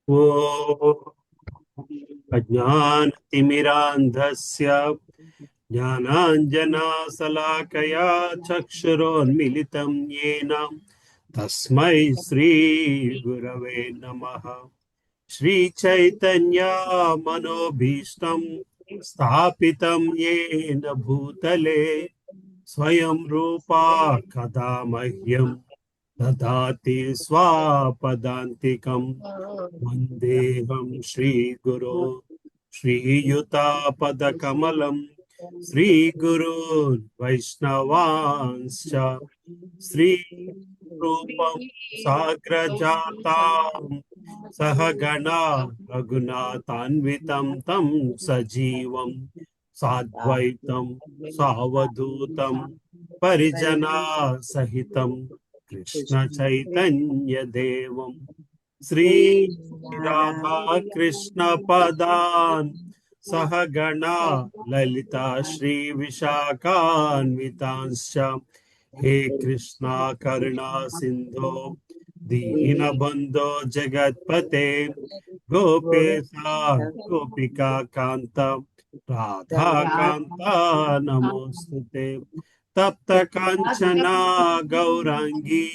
वो अज्ञानतिमिरान्धस्य ज्ञानाञ्जनशलाकया चक्षुरोन्मिलितं येन तस्मै श्रीगुरवे नमः। श्रीचैतन्य मनोभीष्टं स्थापितं येन भूतले स्वयं रूपा कदा मह्यं ददाति स्वापदान्तिकम्। वन्देऽहं श्रीगुरो श्रीयुतापदकमलं श्रीगुरून् वैष्णवांश्च श्रीरूपं साग्रजातां सहगणा रघुनाथान्वितं तं सजीवं साद्वैतं सावधूतं परिजना सहितं कृष्ण चैतन्य देवं श्री राधा कृष्ण पदान् सहगणा ललिता श्री विशाखान्वितांश्च हे कृष्णा करुणा सिंधो दीनबंधो जगत्पते गोपेशा गोपिका कांत राधा कांता नमोस्तुते तप्त कांचना गौरांगी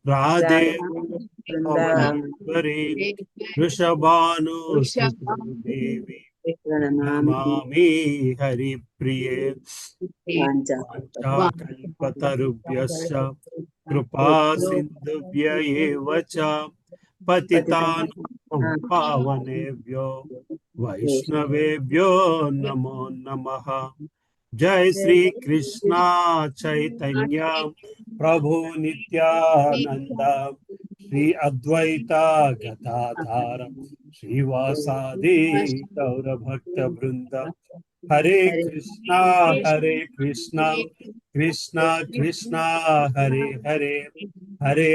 राधे भवनेश्वरी वृषभानुसुते देवी नमामि हरिप्रिये वाञ्छाकल्पतरुभ्यश्च कृपा सिन्धुभ्य एव च पतितानां पावनेभ्यो वैष्णवेभ्यो नमो नमः। जय श्री कृष्णा चैतन्य प्रभु नित्यानंद श्री अद्वैता गदाधार श्रीवासादि गौर भक्त वृंद। हरे कृष्णा कृष्णा कृष्णा हरे हरे हरे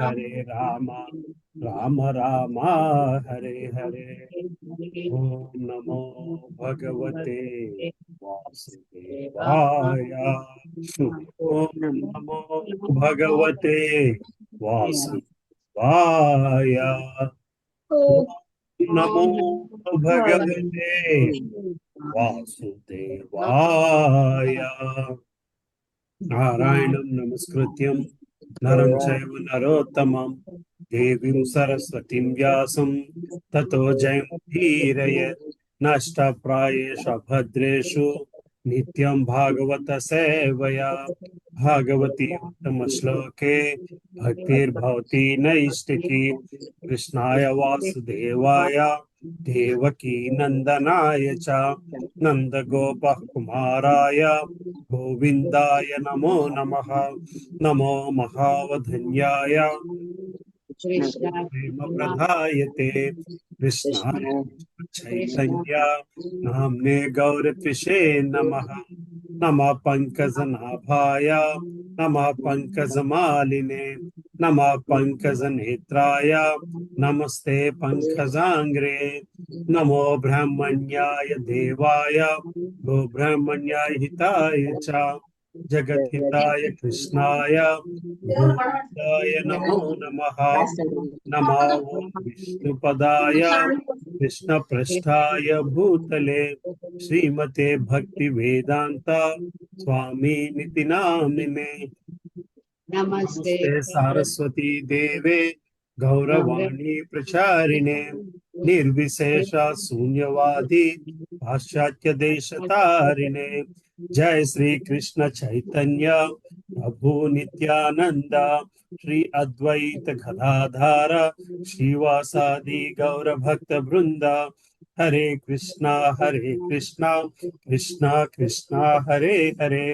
हरे रामा राम राम हरे हरे। ओम नमो भगवते वासुदेवाय। ओम नमो भगवते वासुदेवाय। ओम नमो भगवते वासुदेवाय। नारायणं नमस्कृत्यं नरं चैव नरोत्तमं देवीं सरस्वतीं व्यासं ततो जयमुदीरयेत्। नष्टप्रायेषु भद्रेषु नित्यं भागवत सेवया भागवती उत्तमश्लोके भक्तिर्भवति नैष्टिकी। कृष्णाय वासुदेवाय देवकी नन्दनाय च नन्दगोपः कुमाराय गोविन्दाय नमो नमः। नमो महावधन्याय प्रेम प्रधायते कृष्णाय चैतन्य नाम्ने गौरत्विषे नमः। नमः पंकजनाभाय नमः पंकजमालिने नमः पंकजनेत्राय नमस्ते पंकजांग्रे। नमो ब्रह्मण्याय देवाय गो ब्रह्मण्याय हिताय च जगद्हिताय कृष्णाय गोविन्दाय नमो नमः। नमो विष्णुपदाय कृष्णपृष्ठाय भूतले श्रीमते भक्ति वेदांत स्वामी निति नामिने। नमस्ते सारस्वती देवे गौरवाणी प्रचारिणे निर्विशेष शून्यवादी पाश्चात्य देश तारिणे। जय श्री कृष्ण चैतन्य प्रभु नित्यानंद श्री अद्वैत गदाधार श्रीवासादि गौर भक्त वृंद। हरे कृष्णा कृष्णा कृष्णा हरे हरे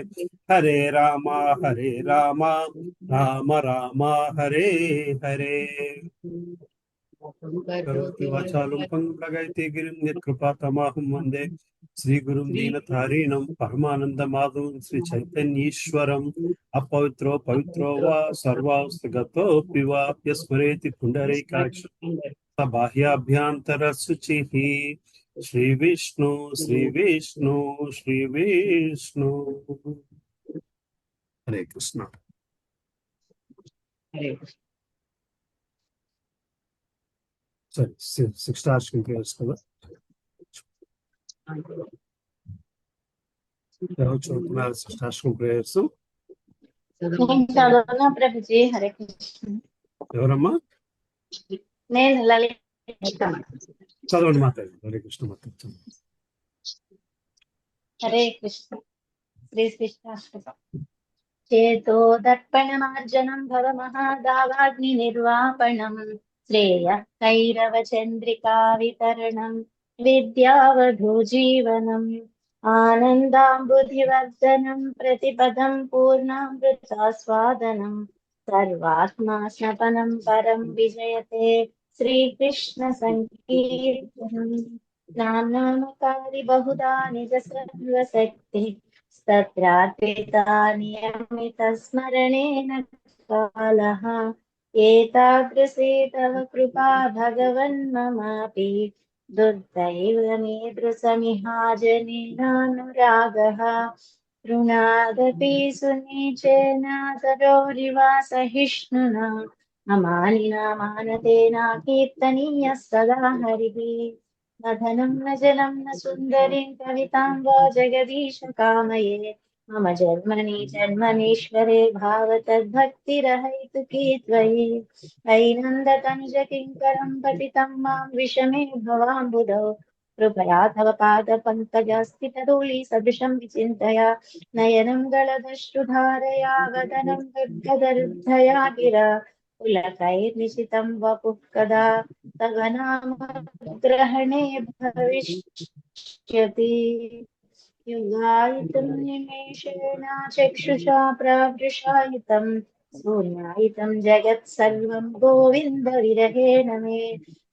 हरे रामा राम राम हरे हरे। करोति वाचालं पङ्गुलगैते गिरिं यत्कृपातमहं वन्दे श्रीगुरुं दीनतारिणं परमानन्दमाधवं श्रीचैतन्येश्वरम्। अपवित्रो पवित्रो वा सर्वावस्थगतोऽपि वा यस्मरेति पुण्डरीकाक्षं बाह्याभ्यन्तरशुचिः। श्रीविष्णु श्रीविष्णु श्रीविष्णु। हरे कृष्ण। సరే, శిక్షాష్టమి ప్రేయర్స్ కదా. ఎవరు చదువుతున్నారు శిక్షాష్టమి ప్రేయర్స్? ప్రభుజీ. హరే కృష్ణ. ఎవరమ్మా? నేను లలిత. చదవండి మాతాజీ. హరే కృష్ణ మాతాజీ. హరే కృష్ణ. శ్రీ కృష్ణాష్టకం. చేతో దర్పణమార్జనం భవమహాదావాగ్ని నిర్వాపణం శ్రేయ కైరవ చంద్రికా వితరణం విద్యావధూజీవనం ఆనందాంబుధివర్ధనం ప్రతిపదం పూర్ణామృతాస్వాదనం సర్వాత్మా స్నపనం పరం విజయతే శ్రీకృష్ణ సంకీర్తనం. నామకారి బహుదా నిజ సర్వశక్తి స్తత్రార్పితా నియమిత స్మరణేన కాలః ఏతాదృశే తవ కృపా భగవన్మమాపి దుర్दैवमीदृशमिहाजनेनानुरागः ऋणादपि सुनीचेन तरोरिवा सहिष्णुना अमानिना मानतेना कीर्तनीयः सदा हरिः. न धनं न जलं न सुन्दरीं कवितां वा जगदीश कामये मम जन्मनि जन्मनीश्वरे भावतद्भक्तिरहैतुकी त्वयि ऐनन्दतनुजकिङ्करं पतितं मां विषमे भवाम्बुधौ कृपया तव पादपङ्कजस्थितधूलि सदृशं विचिन्तया नयनं गलदश्रुधारया वदनं गद्गदरुद्धया गिरा पुलकैर्निशितं वपुः कदा तव नाम ग्रहणे भविष्यति. युगायितं निमेषेण चक्षुषा प्रवृषायितं शून्यायितं जगत् सर्वं गोविन्द विरहेण मे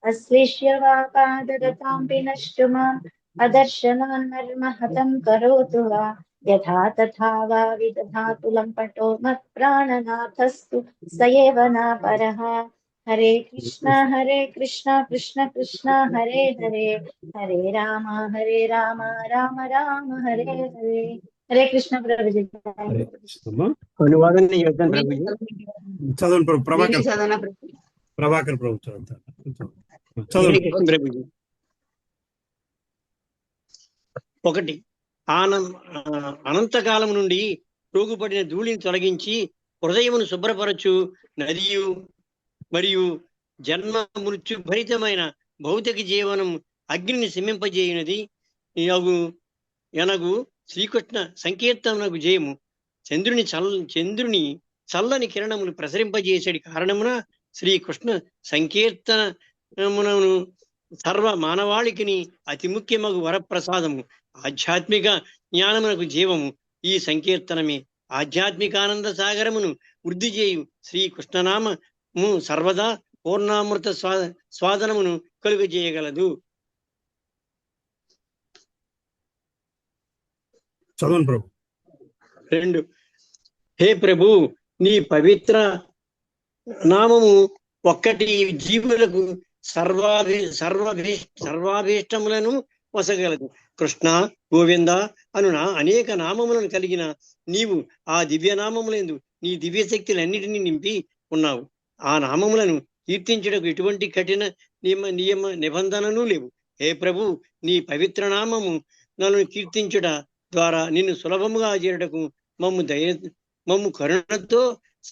अस्लिष्य वा पादगतां विनष्टुमाम् अदर्शनान् मर्महतं करोतु वा यथा तथा वा विदधातु लम्पटो मत्प्राणनाथस्तु स एव न परः. हरे कृष्ण कृष्ण कृष्ण हरे हरे हरे राम राम राम हरे हरे. हरे कृष्ण ప్రభుజీ. చదవండి ప్రభాకర్ ప్రభు చదవండి. ఒకటి, అనంతకాలం నుండి రోగుపడిన ధూళిని తొలగించి హృదయమును శుభ్రపరచు నదియు మరియు జన్మ మృత్యు భరితమైన భౌతిక జీవనం అగ్నిని శమింపజేయునది ఎనగు శ్రీకృష్ణ సంకీర్తనకు జయము. చంద్రుని చల్లని కిరణములు ప్రసరింపజేసేటి కారణమున శ్రీకృష్ణ సంకీర్తనమునను సర్వ మానవాళికిని అతి ముఖ్యమగు వరప్రసాదము. ఆధ్యాత్మిక జ్ఞానమునకు జీవము. ఈ సంకీర్తనమే ఆధ్యాత్మికానంద సాగరమును వృద్ధి చేయు శ్రీకృష్ణనామము సర్వదా పూర్ణామృత స్వాదనమును కలుగజేయగలదు. చదవండి ప్రభు. 2, హే ప్రభు, నీ పవిత్ర నామము ఒక్కటి జీవులకు సర్వాభీష్టములను వసగలదు. కృష్ణ, గోవింద అను అనేక నామములను కలిగిన నీవు ఆ దివ్య నామములందు నీ దివ్య శక్తులన్నిటినీ నింపి ఉన్నావు. ఆ నామములను కీర్తించుటకు ఎటువంటి కఠిన నియమ నిబంధనలు లేవు. హే ప్రభు, నీ పవిత్ర నామము నన్ను కీర్తించుట ద్వారా నిన్ను సులభముగా చేరుటకు మమ్ము కరుణతో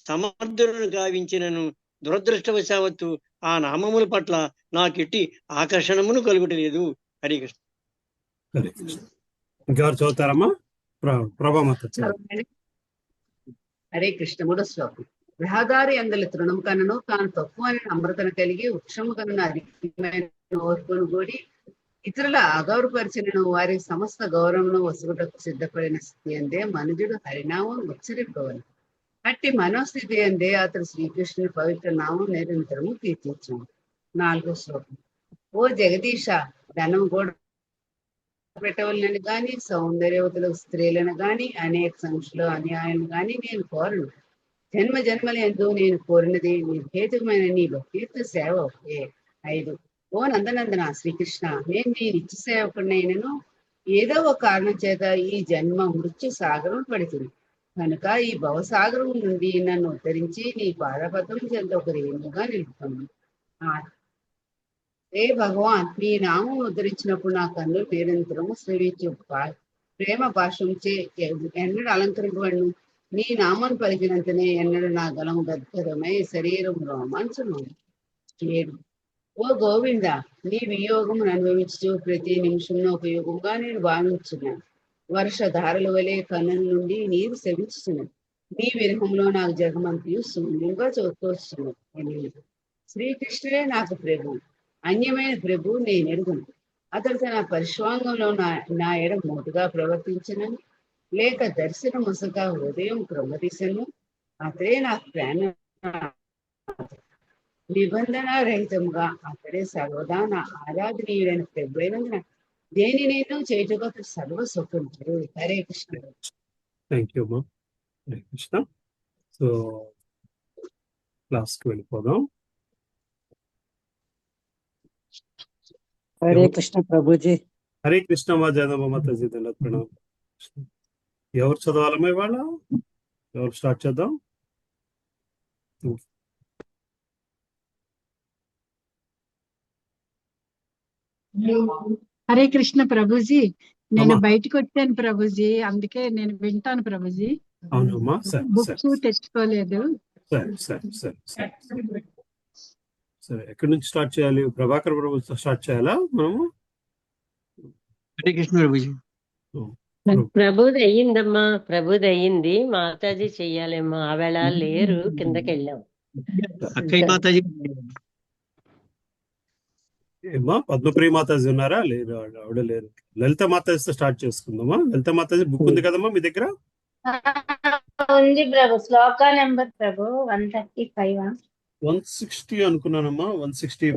సమర్థులను గావించినను దురదృష్టవశావత్తు ఆ నామముల పట్ల నాకెట్టి ఆకర్షణమును కలుగుటలేదు. హరే కృష్ణ. హరే కృష్ణ. ఇంకెవరు చదువుతారమ్మా? ప్రభామత. హరే కృష్ణ. 3వ శ్లోకం. రహదారి అందలి తృణం కనను తాను తక్కువ అని అమృతను కలిగి వృక్షము కనున అధికమైన ఓర్పును గూడి ఇతరుల అగౌరవపరిచినను వారి సమస్త గౌరవమును వసుగుటకు సిద్ధపడిన స్థితి అందే మనుజుడు హరినామం ఉచ్చరింపవలను. అట్టి మనోస్థితి అందే అతడు శ్రీకృష్ణుని పవిత్ర నామం నిరంతరము కీర్తించాము. 4వ శ్లోకం. ఓ జగదీశ, ధనం కూడా పెట్టవలనని గాని సౌందర్యవతులకు స్త్రీలను గాని అనేక సంఖ్యలో అన్యాయం గాని నేను కోరను. జన్మ జన్మల యందు నేను కోరినది నిర్హేతుకమైన నీ భక్తియుక్త సేవ ఒకే. 5, ఓ నందనందన శ్రీకృష్ణ, నేను నీ నిత్య సేవకుడినైనను ఏదో ఒక కారణం చేత ఈ జన్మ మృత్యు సాగరం పడుతుంది కనుక ఈ భవసాగరం నుండి నన్ను ఉద్ధరించి నీ పాదపద్మం చెంత ఒక రేణుగా నిలుపుతాను. ఏ భగవాన్, నీ నామం ఉద్ధరించినప్పుడు నా కన్నులు నిరంతరము శ్రవించు ప్రేమ భాషంచే ఎన్నడు అలంకరింపబడును. నీ నామం పలికినంతనే ఎన్నడు నా గలము గద్గదమై శరీరం రోమాంచము. 7. ఓ గోవింద, నీ వియోగమును అనుభవించు ప్రతి నిమిషంలో ఒక యుగంగా నేను భావించున్నాను. వర్షధారల వలె కన్నుల నుండి నీరు శవించుతున్నది. నీ విరహంలో నాకు జగమంతియు శూన్యంగా తోస్తున్నది. 8. శ్రీకృష్ణుడే నాకు ప్రభు, అన్యమైన ప్రభు నేను ఎరుగును. అతడు తన పరిశ్వాంగంలో నా ఎడ మోటుగా ప్రవర్తించనని, లేక దర్శన ముసగా హృదయం క్రమదీశను, అతడే నాకు ప్రాణ నిబంధన రహితముగా అతడే సర్వదా నా ఆరాధనీయుడైన ప్రభు అయినందున దేని నేను చేయుటకు అతడు సర్వ స్వతంత్రుడు. హరే కృష్ణ. థ్యాంక్ యూ అమ్మా. హరే కృష్ణ. సో క్లాస్కి వెళ్ళిపోదాం. హరే కృష్ణ ప్రభుజీ. హరే కృష్ణ మా జగదమ్మ మాతాజీ దండవత్ ప్రణామం. ఎవరు చదవాలమ్మా ఇవాళ? ఎవరు స్టార్ట్ చేద్దాం? హరే కృష్ణ ప్రభుజీ. నేను అమ్మా. బయటకు వచ్చాను ప్రభుజీ, అందుకే నేను వింటాను ప్రభుజీ. అవునమ్మా. సరే బుక్స్ తెచ్చుకోలేదు. సరే సరే సరే సరే సరే. ఎక్కడి నుంచి స్టార్ట్ చేయాలి? ప్రభాకర్ ప్రభుతో స్టార్ట్ చేయాలా మనము? హరే కృష్ణ ప్రభుజీ. ప్రభుది అయ్యిందమ్మా, ప్రభుది అయ్యింది. మాతాజీ చెయ్యాలేమ్మా. ఆవేళ లేరు, కిందకి వెళ్ళాం. అక్కయ్య మాతాజీ ఏమ్మా పద్మప్రియ మాతాజీ ఉన్నారా? లేరు, ఆవిడ లేరు. లలిత మాతాజీతో స్టార్ట్ చేసుకుందామా? లలిత మాతాజీ బుక్ ఉంది కదమ్మా మీ దగ్గర? ఉంది ప్రభు. శ్లోక నెంబర్ ప్రభు 135. 160 అనుకున్నానమ్మా. 160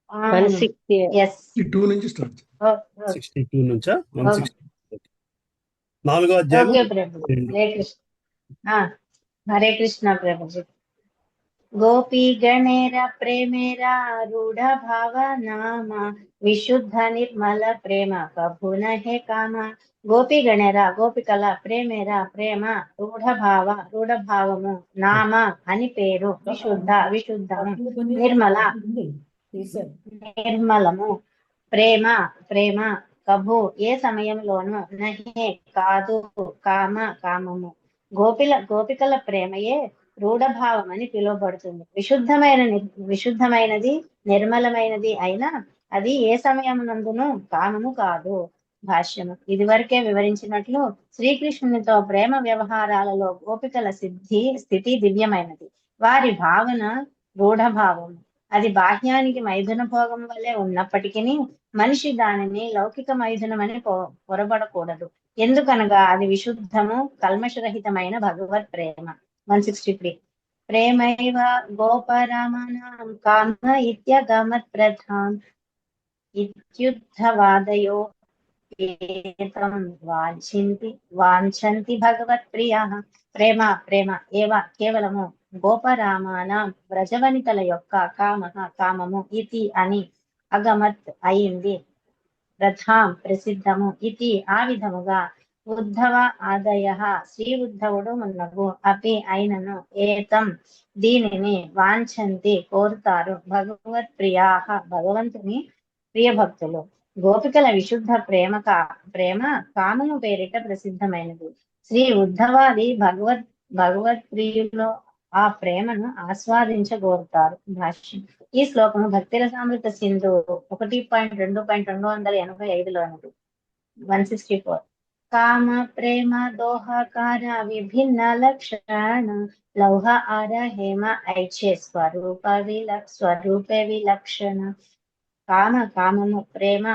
160. ఎస్. 62 నుంచి స్టార్ట్. 62 నుంచా? 160. 4వ అధ్యాయం. ఓకే ప్రభు. హరే కృష్ణ. హరే కృష్ణ ప్రభుజీ. గోపీ గణేర ప్రేమేర రూఢ భావ నామ విశుద్ధ నిర్మల ప్రేమ కభున హే కామ. గోపీ గణేర గోపికల ప్రేమేర ప్రేమ రూఢ భావము నామ అని పేరు విశుద్ధము నిర్మల నిర్మలము ప్రేమ ప్రేమ కభు ఏ సమయంలోనూ నహే కాదు కామ కామము. గోపికల ప్రేమయే రూఢభావం అని పిలువబడుతుంది. విశుద్ధమైనది నిర్మలమైనది అయినా అది ఏ సమయమునందును కామము కాదు. భాష్యము. ఇదివరకే వివరించినట్లు శ్రీకృష్ణునితో ప్రేమ వ్యవహారాలలో గోపికల స్థితి దివ్యమైనది. వారి భావన రూఢభావం. అది బాహ్యానికి మైథున భోగం వల్లే ఉన్నప్పటికీ మనిషి దానిని లౌకిక మైథునమని పొరబడకూడదు. ఎందుకనగా అది విశుద్ధము కల్మషరహితమైన భగవత్ ప్రేమ. 163. ప్రేమైవ గోపరామానాం కామ ఇత్యగమత్ ప్రధాం ఇత్యుద్ధవాదయో ఏతం వాంఛంతి భగవత్ ప్రియాః. ప్రేమ ఏవ కేవలము గోపరామానాం వ్రజవనితల యొక్క కామము ఇతి అని అగమత్ అయింది, ప్రధాం ప్రసిద్ధము ఇతి ఆ విధముగా ఉద్ధవ ఆదయ శ్రీ ఉద్ధవుడు మున్నగు అపి అయినను ఏతం దీనిని వాంఛంతి కోరుతారు భగవత్ ప్రియాః భగవంతుని ప్రియభక్తులు. గోపికల విశుద్ధ ప్రేమ కామము పేరిట ప్రసిద్ధమైనది. శ్రీ ఉద్ధవాది భగవత్ ప్రియులో ఆ ప్రేమను ఆస్వాదించగోరుతారు. భాష్యం. ఈ శ్లోకము భక్తిరసామృత సింధు 1.2.285లోనిది. 164. కామ ప్రేమ దోహకార విభిన్న లక్షణ లౌహ ఆర హేమ ఐచ్ఛే స్వరూపే విలక్షణ. కామము ప్రేమ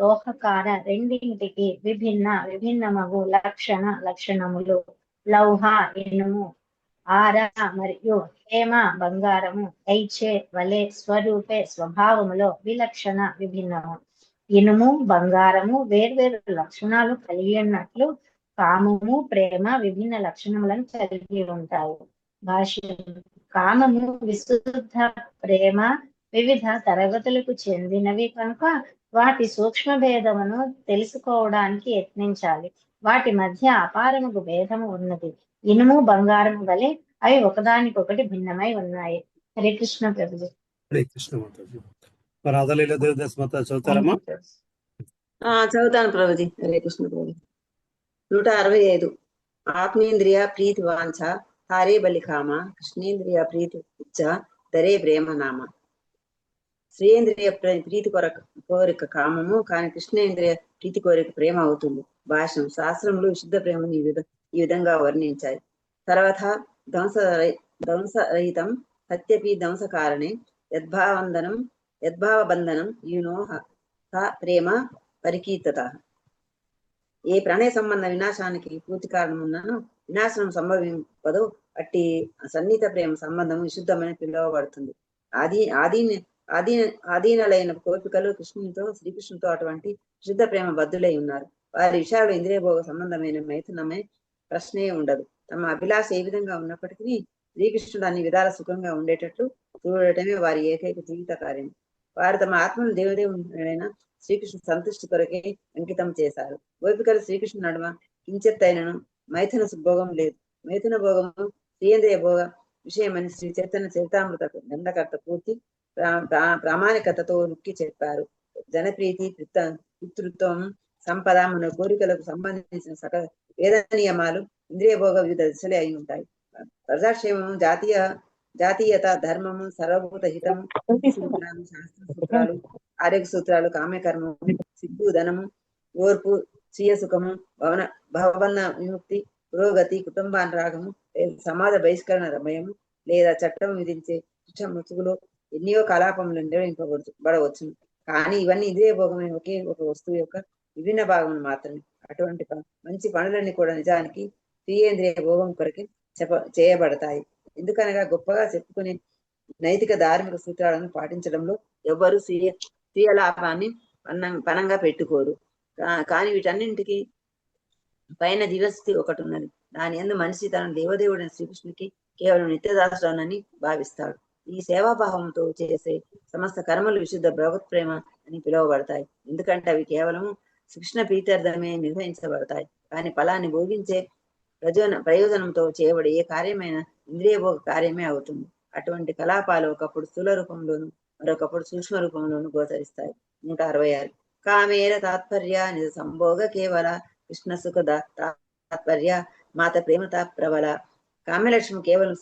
దోహకార రెండింటికి విభిన్నమగు లక్షణములు. లౌహ ఇనుము, ఆర మరియు హేమ బంగారము, ఐచ్ఛే వలె, స్వరూపే స్వభావములో, విలక్షణ విభిన్నము. ఇనుము బంగారము వేర్వేరు లక్షణాలు కలిగి ఉన్నట్లు కామము ప్రేమ విభిన్న లక్షణములను కలిగి ఉంటాయి. భాష్యం. కామము విశుద్ధ ప్రేమ వివిధ తరగతులకు చెందినవి కనుక వాటి సూక్ష్మ భేదమును తెలుసుకోవడానికి యత్నించాలి. వాటి మధ్య అపారముకు భేదము ఉన్నది. ఇనుము బంగారము వలె అవి ఒకదానికొకటి భిన్నమై ఉన్నాయి. హరే కృష్ణ ప్రభుజీ. హరే కృష్ణ మాతాజీ. రాధలీల దేవదాస్మాత చదువుతారమ్మా? చదువుతాను ప్రభుజీ. హరే కృష్ణ ప్రభుజీ. 165. ఆత్మేంద్రియ ప్రీతి వాంఛ హారే బలి కామ కృష్ణేంద్రియ ప్రీతి ఇచ్చ ధరే ప్రేమ నామ. శ్రీయేంద్రియ ప్రీతి కోరిక కామము, కానీ కృష్ణేంద్రియ ప్రీతి కోరిక ప్రేమ అవుతుంది. భాష్యం. శాస్త్రములు విశుద్ధ ప్రేమను ఈ విధంగా వర్ణించాయి. తర్వాత ధ్వంసరహితం సత్యపి ధ్వంస కారణే యద్భావబంధనం యూనోహ ప్రేమ పరికీర్తత. ఏ ప్రణయ సంబంధ వినాశానికి పూర్తి కారణమున్నను వినాశనం సంభవింపదు అట్టి సన్నిహిత ప్రేమ సంబంధము విశుద్ధమైన పిలువబడుతుంది. ఆధీనలైన కోపికలు శ్రీకృష్ణునితో అటువంటి విశుద్ధ ప్రేమ బద్దులై ఉన్నారు. వారి విషయాలు ఇంద్రియభోగ సంబంధమైన మైథునమే ప్రశ్నే ఉండదు. తమ అభిలాష ఏ విధంగా ఉన్నప్పటికీ శ్రీకృష్ణుడు అన్ని విధాల సుఖంగా ఉండేటట్లు చూడటమే వారి ఏకైక జీవిత కార్యం. వారు తమ ఆత్మను దేవదేవుడైన శ్రీకృష్ణుడు సంతృష్టి కొరకే అంకితం చేశారు. గోపికలు శ్రీకృష్ణుడు నడుమ కించెత్తైనను మైథున భోగం లేదు. మైథున భోగము శ్రీయేంద్రియ భోగ విషయమని శ్రీ చైతన్య చరితామృత దండకర్త పూర్తి ప్రామాణికతతో నొక్కి చెప్పారు. జనప్రీతి, పితృత్వం, సంపద మన కోరికలకు సంబంధించిన సకల వేద నియమాలు ఇంద్రియ భోగ వివిధ దిశలే అయి ఉంటాయి. ప్రజాక్షేమము, జాతీయత, ధర్మము, సర్వభూత హితము, సూత్రాలు, శాస్త్ర సూత్రాలు, ఆరోగ్య సూత్రాలు, కామ్యకర్మము, సిగ్గు, ధనము, ఓర్పు, స్వీయ సుఖము, భవబంధ విముక్తి, పురోగతి, కుటుంబానురాగము, సమాజ బహిష్కరణ భయము లేదా చట్టం విధించే శిక్ష ముసుగులో ఎన్నో కలాపములు నిర్వహింపబడవచ్చు. కానీ ఇవన్నీ ఇంద్రియ భోగమైన ఒకే ఒక వస్తువు యొక్క విభిన్న భాగములు మాత్రమే. అటువంటి మంచి పనులన్నీ కూడా నిజానికి స్వీయేంద్రియ భోగం కొరకే చేయబడతాయి. ఎందుకనగా గొప్పగా చెప్పుకునే నైతిక ధార్మిక సూత్రాలను పాటించడంలో ఎవ్వరూ స్వీయ లాభాన్ని పనంగా పెట్టుకోరు. కానీ వీటన్నింటికి పైన దివ్యస్థితి ఒకటి ఉన్నది. దాని యందు మనిషి తన దేవదేవుడైన శ్రీకృష్ణునికి కేవలం నిత్యదాసుడనని భావిస్తాడు. ఈ సేవాభావంతో చేసే సమస్త కర్మలు విశుద్ధ భగవత్ ప్రేమ అని పిలువబడతాయి. ఎందుకంటే అవి కేవలం కృష్ణ ప్రీత్యర్థమే నిర్వహించబడతాయి. కానీ ఫలాన్ని భోగించే ప్రయోజనంతో చేయబడే ఏ కార్యమైన ఇంద్రియ భోగ కార్యమే అవుతుంది. అటువంటి కలాపాలు ఒకప్పుడు స్థూల రూపంలోను మరొకప్పుడు సూక్ష్మ రూపంలోను గోచరిస్తాయి. 166. కామేర తాత్పర్య నిజ సంభోగ కేవల కృష్ణ సుఖ తాత్పర్య మాత ప్రేమత ప్రబల. కామ్యలక్ష్మి కేవలం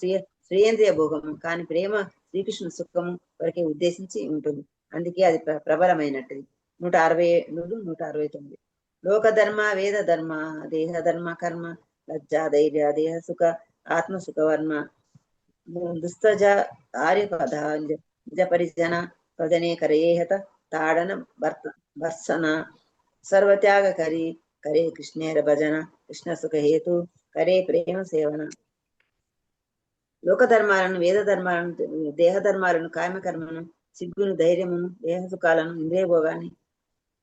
శ్రీయేంద్రియ భోగము, కానీ ప్రేమ శ్రీకృష్ణ సుఖము వరకే ఉద్దేశించి ఉంటుంది. అందుకే అది ప్రబలమైనట్టుది. 167, 169. లోకధర్మ, వేద ధర్మ, దేహ ధర్మ, కర్మ, లజ్జా, ధైర్య, దేహ సుఖ, ఆత్మసుఖ వర్మ, దుస్తజ, ఆర్యపద, నిజ పరిజన, భజనే కరేహత, తాడన భర్సన, సర్వత్యాగ కరి కరే కృష్ణేర భజన, కృష్ణ సుఖ హేతు కరే ప్రేమ సేవన. లోకధర్మాలను, వేద ధర్మాలను, దేహ ధర్మాలను, కామ్యకర్మను, సిగ్గును, ధైర్యమును, దేహ సుఖాలను, ఇంద్రియ భోగాన్ని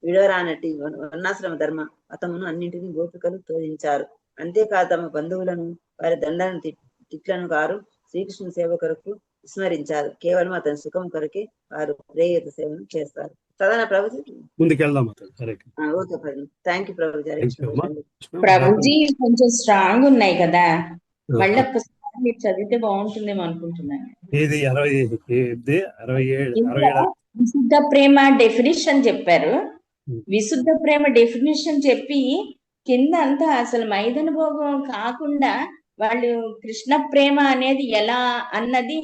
విడవరానట్టి వర్ణాశ్రమ ధర్మ మతమును అన్నింటినీ గోపికలు తోధించారు. అంతేకాదు తమ బంధువులను, వారి దండలను, తిట్లను వారు శ్రీకృష్ణుని సేవ కొరకు విస్మరించారు. కేవలం అతని సుఖం కొరకే వారు ప్రేయత సేవను చేస్తారు. సదన ప్రభుజీ ముందుకెళ్దాం. Okay Prabhuji. Thank you Prabhuji. Prabhuji కొంచెం స్ట్రాంగ్ ఉన్నాయి కదా, మళ్ళీ ఒక్కసారి మీరు చదివితే బాగుంటుందేమో అనుకుంటున్నాను. ఇది 67. విశుద్ధ ప్రేమ డెఫినిషన్ చెప్పారు. విశుద్ధ ప్రేమ డెఫినిషన్ చెప్పి కింద అంతా అసలు మైదన భోగం కాకుండా వాళ్ళు కృష్ణ ప్రేమ అనేది ఎలా అన్నది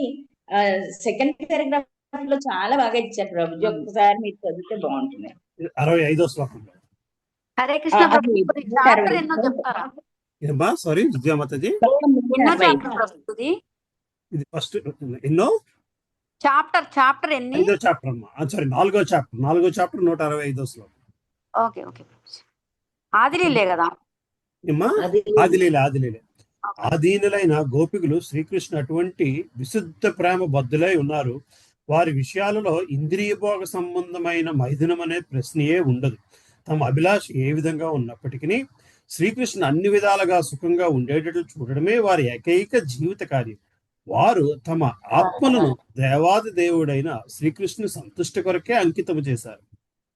సెకండ్ పారాగ్రాఫ్ లో చాలా బాగా ఇచ్చారు ప్రభుజీ. ఒక్కసారి మీరు చదివితే బాగుంటుంది. 65వ శ్లోకం. హరే కృష్ణ ప్రభుజీ, చాప్టర్ ఎన్నో చెప్తారా? ఏమా సారీ విద్యామాతజీ, ఎన్నో చాప్టర్ ప్రభుజీ? ఇది ఫస్ట్ ఎన్నో చాప్టర్ ఎన్ని? 5వ చాప్టర్ అమ్మా. సారీ 4వ చాప్టర్ 165వ శ్లోకం. ఓకే ప్రభుజీ. ఆదిలీలే కదా? ఏమా ఆదిలీలే. ఆదీనులైన గోపికులు శ్రీకృష్ణ అటువంటి విశుద్ధ ప్రేమ బద్దులై ఉన్నారు. వారి విషయాలలో ఇంద్రియ భోగ సంబంధమైన మైథునం అనే ప్రశ్నయే ఉండదు. తమ అభిలాష ఏ విధంగా ఉన్నప్పటికీ శ్రీకృష్ణ అన్ని విధాలుగా సుఖంగా ఉండేటట్లు చూడడమే వారి ఏకైక జీవిత కార్యం. వారు తమ ఆత్మలను దేవాది దేవుడైన శ్రీకృష్ణు సంతుష్టి కొరకే అంకితం చేశారు.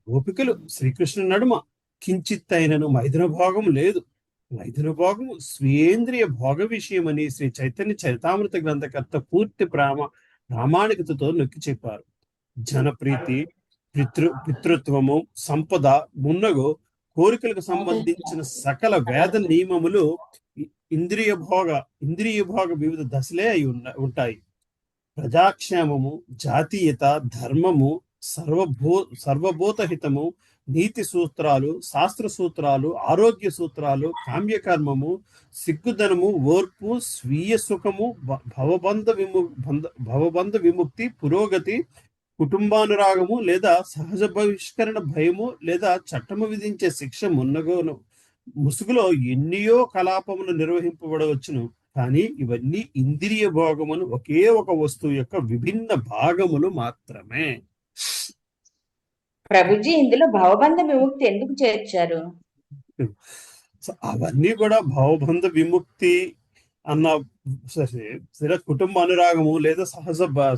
గోపికలు శ్రీకృష్ణ నడుమ కించిత్తైనను మైథున భోగం లేదు. మైథున భోగము స్వీయేంద్రియ భోగ విషయమని శ్రీ చైతన్య చరితామృత గ్రంథకర్త పూర్తి ప్రామాణికతతో నొక్కి చెప్పారు. జనప్రీతి, పితృత్వము, సంపద మున్నగు కోరికలకు సంబంధించిన సకల వేద నియమములు ఇంద్రియ భోగ వివిధ దశలే అయి ఉంటాయి. ప్రజాక్షేమము, జాతీయత, ధర్మము, సర్వభూతహితము, నీతి సూత్రాలు, శాస్త్ర సూత్రాలు, ఆరోగ్య సూత్రాలు, కామ్యకర్మము, సిగ్గుదనము, ఓర్పు, స్వీయ సుఖము, భవబంధ విముక్తి, పురోగతి, కుటుంబానురాగము లేదా సహజ బహిష్కరణ భయము లేదా చట్టము విధించే శిక్ష ముసుగులో ఎన్నియో కలాపములు నిర్వహింపబడవచ్చును. కానీ ఇవన్నీ ఇంద్రియ భోగమును ఒకే ఒక వస్తువు యొక్క విభిన్న భాగములు మాత్రమే. ప్రభుజీ, ఇందులో భవబంధ విముక్తి ఎందుకు చేర్చారు? అవన్నీ కూడా భవబంధ విముక్తి అన్న కుటుంబ అనురాగము లేదా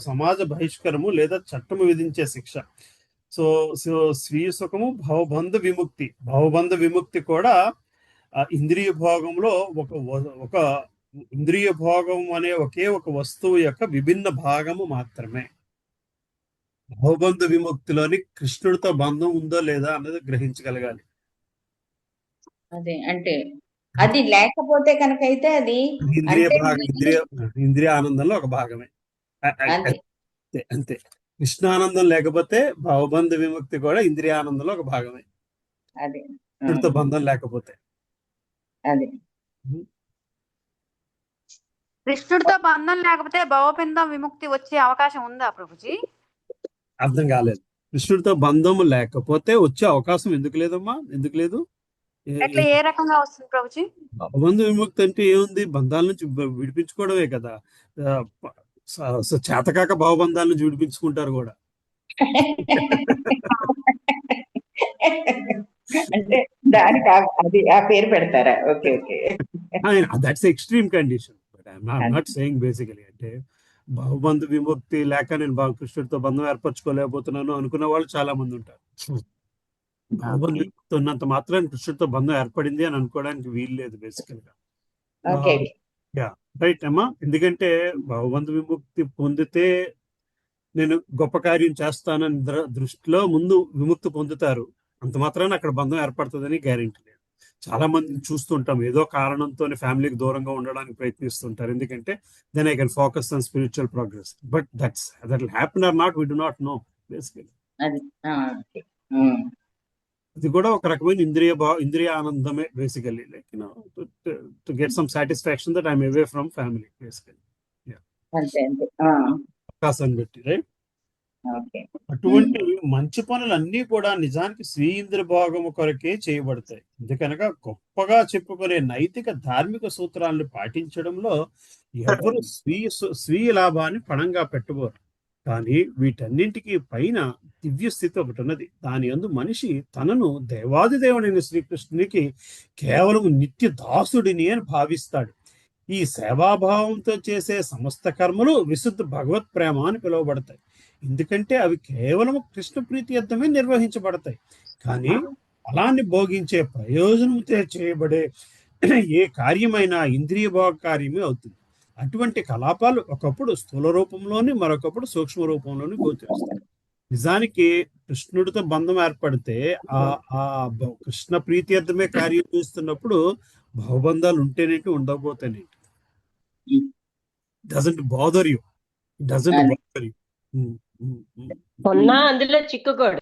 సమాజ బహిష్కరము లేదా చట్టము విధించే శిక్ష. సో స్వీయ సుఖము, భవబంధ విముక్తి కూడా ఇంద్రియ భోగంలో ఒక ఇంద్రియ భోగం అనే ఒకే ఒక వస్తువు యొక్క విభిన్న భాగము మాత్రమే. భవబంధ విముక్తిలోని కృష్ణుడితో బంధం ఉందో లేదా అన్నది గ్రహించగలగాలి. అదే అంటే అది లేకపోతే కనుకైతే అది ఇంద్రియ ఆనందంలో ఒక భాగమే. అంతే. కృష్ణానందం లేకపోతే భవబంధ విముక్తి కూడా ఇంద్రియ ఆనందంలో ఒక భాగమే. కృష్ణుడితో బంధం లేకపోతే. కృష్ణుడితో బంధం లేకపోతే భవబంధ విముక్తి వచ్చే అవకాశం ఉందా ప్రభుజీ? అర్థం కాలేదు. కృష్ణుడితో బంధం లేకపోతే వచ్చే అవకాశం ఎందుకు లేదమ్మా? ఎందుకు లేదు? ఏ రకంగా వస్తుంది ప్రభుజీ? భవబంధ విముక్తి అంటే ఏముంది? బంధాల నుంచి విడిపించుకోవడమే కదా. చేతకాక భవబంధాల నుంచి విడిపించుకుంటారు కూడా. అంటే దానికి అది ఆ పేరు పెడతారా? Okay okay, that's extreme condition. But I'm not saying basically అంటే భవబంధ విముక్తి లేక నేను కృష్ణుడితో బంధం ఏర్పరచుకోలేకపోతున్నాను అనుకున్న వాళ్ళు చాలా మంది ఉంటారు. భవబంధ విముక్తి ఉన్నంత మాత్రాన్ని కృష్ణుడితో బంధం ఏర్పడింది అని అనుకోవడానికి వీలు లేదు బేసికల్ గా. రైట్ అమ్మా. ఎందుకంటే భవబంధ విముక్తి పొందితే నేను గొప్ప కార్యం చేస్తానని దృష్టిలో ముందు విముక్తి పొందుతారు. అంత మాత్రాన్ని అక్కడ బంధం ఏర్పడుతుందని గ్యారెంటీ లేదు. చాలా మందిని చూస్తుంటాం ఏదో కారణంతో ఫ్యామిలీకి దూరంగా ఉండడానికి ప్రయత్నిస్తుంటారు. ఎందుకంటే then I can focus on spiritual progress. But that will happen or not, we do not know basically. ఇది కూడా ఒక రకమైన ఇంద్రియ ఆనందమే basically. Like to get some satisfaction that I'm away from family basically. అవకాశాన్ని బట్టి, రైట్? అటువంటి మంచి పనులన్నీ కూడా నిజానికి స్వీయింద్ర భోగము కొరకే చేయబడతాయి. ఎందుకనగా గొప్పగా చెప్పుకునే నైతిక ధార్మిక సూత్రాలను పాటించడంలో ఎవరు స్వీయ లాభాన్ని పణంగా పెట్టబోరు. కానీ వీటన్నింటికి పైన దివ్య స్థితి ఒకటి ఉన్నది. దాని యందు మనిషి తనను దేవాది దేవుడైన శ్రీకృష్ణునికి కేవలం నిత్య దాసుడిని అని భావిస్తాడు. ఈ సేవాభావంతో చేసే సమస్త కర్మలు విశుద్ధ భగవత్ ప్రేమ అని పిలువబడతాయి. ఎందుకంటే అవి కేవలం కృష్ణ ప్రీత్యర్థమే నిర్వహించబడతాయి. కానీ ఫలాన్ని భోగించే ప్రయోజనంతో చేయబడే ఏ కార్యమైనా ఇంద్రియ భోగ కార్యమే అవుతుంది. అటువంటి కలాపాలు ఒకప్పుడు స్థూల రూపంలోని, మరొకప్పుడు సూక్ష్మ రూపంలోని గోచరిస్తాయి. నిజానికి కృష్ణుడితో బంధం ఏర్పడితే ఆ కృష్ణ ప్రీత్యర్థమే కార్యం చేస్తున్నప్పుడు భవబంధాలు ఉంటేనేంటి, ఉండకపోతేనేంటి. Doesn't bother you. అందులో చిక్కుకోడు.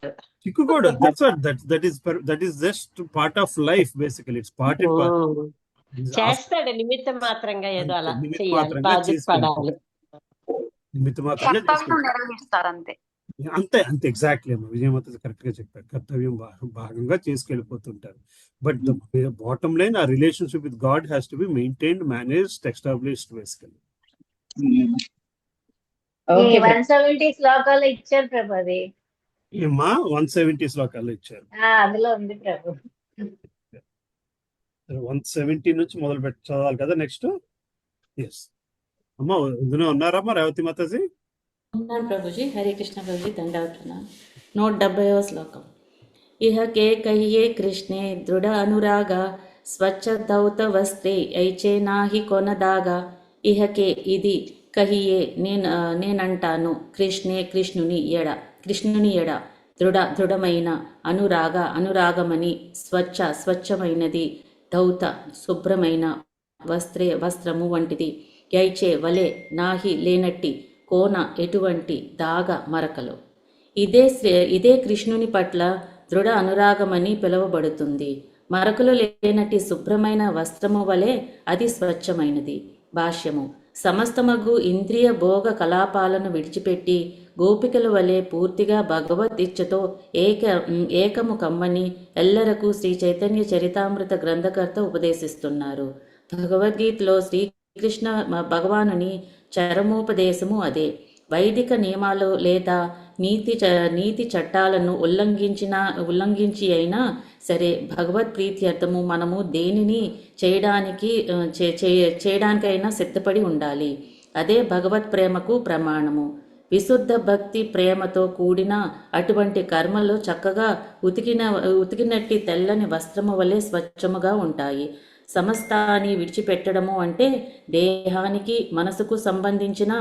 That is just part of life basically. It's part and part. చేస్తాడు నిమిత్త మాత్రంగా, ఏదో అలా అంతే ఎగ్జాక్ట్లీ అమ్మా. విజయమాత కరెక్ట్ గా చెప్పారు. కర్తవ్యం భాగంగా చేసుకెళ్ళిపోతుంటారు. బట్ ద బాటమ్ లైన్, ఆ relationship with God has to be maintained, managed, established basically. 170 శ్లోకాలు ఇచ్చారు ప్రభు. అది ఏమ్మా 170 శ్లోకాలు ఇచ్చారు. అందులో ఉంది ప్రభు. 170 నుంచి మొదలు పెట్టి చదవాలి కదా నెక్స్ట్. ఎస్ అమ్మా, ఇందులో ఉన్నారమ్మా రేవతి మాతాజీ? ఉన్నారు ప్రభుజీ. హరే కృష్ణ ప్రభుజీ, దండవుతున్నాను. 170వ శ్లోకం. ఇహ కే కహియే కృష్ణే దృఢ అనురాగ స్వచ్ఛ దౌత వస్త్రే ఐచే నాహి కొనదాగా. ఇహకే ఇది కహియే నేనంటాను కృష్ణుని ఎడ దృఢమైన, అనురాగమని, స్వచ్ఛమైనది, ధౌత శుభ్రమైన, వస్త్రము వంటిది, యైచే వలె, నాహి లేనట్టి, కోన ఎటువంటి, దాగ మరకలు. ఇదే కృష్ణుని పట్ల దృఢ అనురాగమని పిలువబడుతుంది. మరకలు లేనట్టి శుభ్రమైన వస్త్రము వలె అది స్వచ్ఛమైనది. భాష్యము: సమస్తమగు ఇంద్రియ భోగ కలాపాలను విడిచిపెట్టి గోపికల వలె పూర్తిగా భగవద్ ఇచ్ఛతో ఏకము కమ్మని ఎల్లరకు శ్రీ చైతన్య చరితామృత గ్రంథకర్త ఉపదేశిస్తున్నారు. భగవద్గీతలో శ్రీకృష్ణ భగవానుని చరమోపదేశము అదే. వైదిక నియమాలు లేదా నీతి చట్టాలను ఉల్లంఘించి అయినా సరే భగవత్ ప్రీత్యర్థము మనము దేనిని చేయడానికైనా సిద్ధపడి ఉండాలి. అదే భగవత్ ప్రేమకు ప్రమాణము. విశుద్ధ భక్తి ప్రేమతో కూడిన అటువంటి కర్మలు చక్కగా ఉతికినట్టి తెల్లని వస్త్రము వలె స్వచ్ఛముగా ఉంటాయి. సమస్తాన్ని విడిచిపెట్టడము అంటే దేహానికి, మనసుకు సంబంధించిన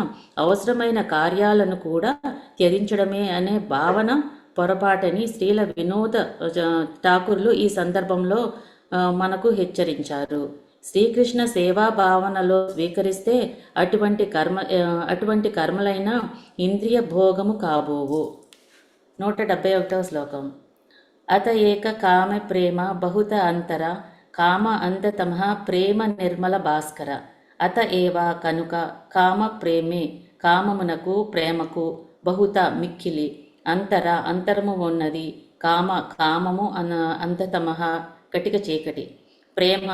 అవసరమైన కార్యాలను కూడా త్యజించడమే అనే భావన పొరపాటని శ్రీల వినోద ఠాకూర్లు ఈ సందర్భంలో మనకు హెచ్చరించారు. శ్రీకృష్ణ సేవా భావనలో స్వీకరిస్తే అటువంటి కర్మలైన ఇంద్రియ భోగము కాబోవు. 171వ శ్లోకం. అత ఏక కామ ప్రేమ బహుత అంతర కామ అంధతమ ప్రేమ నిర్మల భాస్కర. అత ఏవ కనుక కామ ప్రేమే కామమునకు ప్రేమకు బహుత మిక్కిలి అంతరము ఉన్నది. కామము అంధతమ కటిక చీకటి, ప్రేమ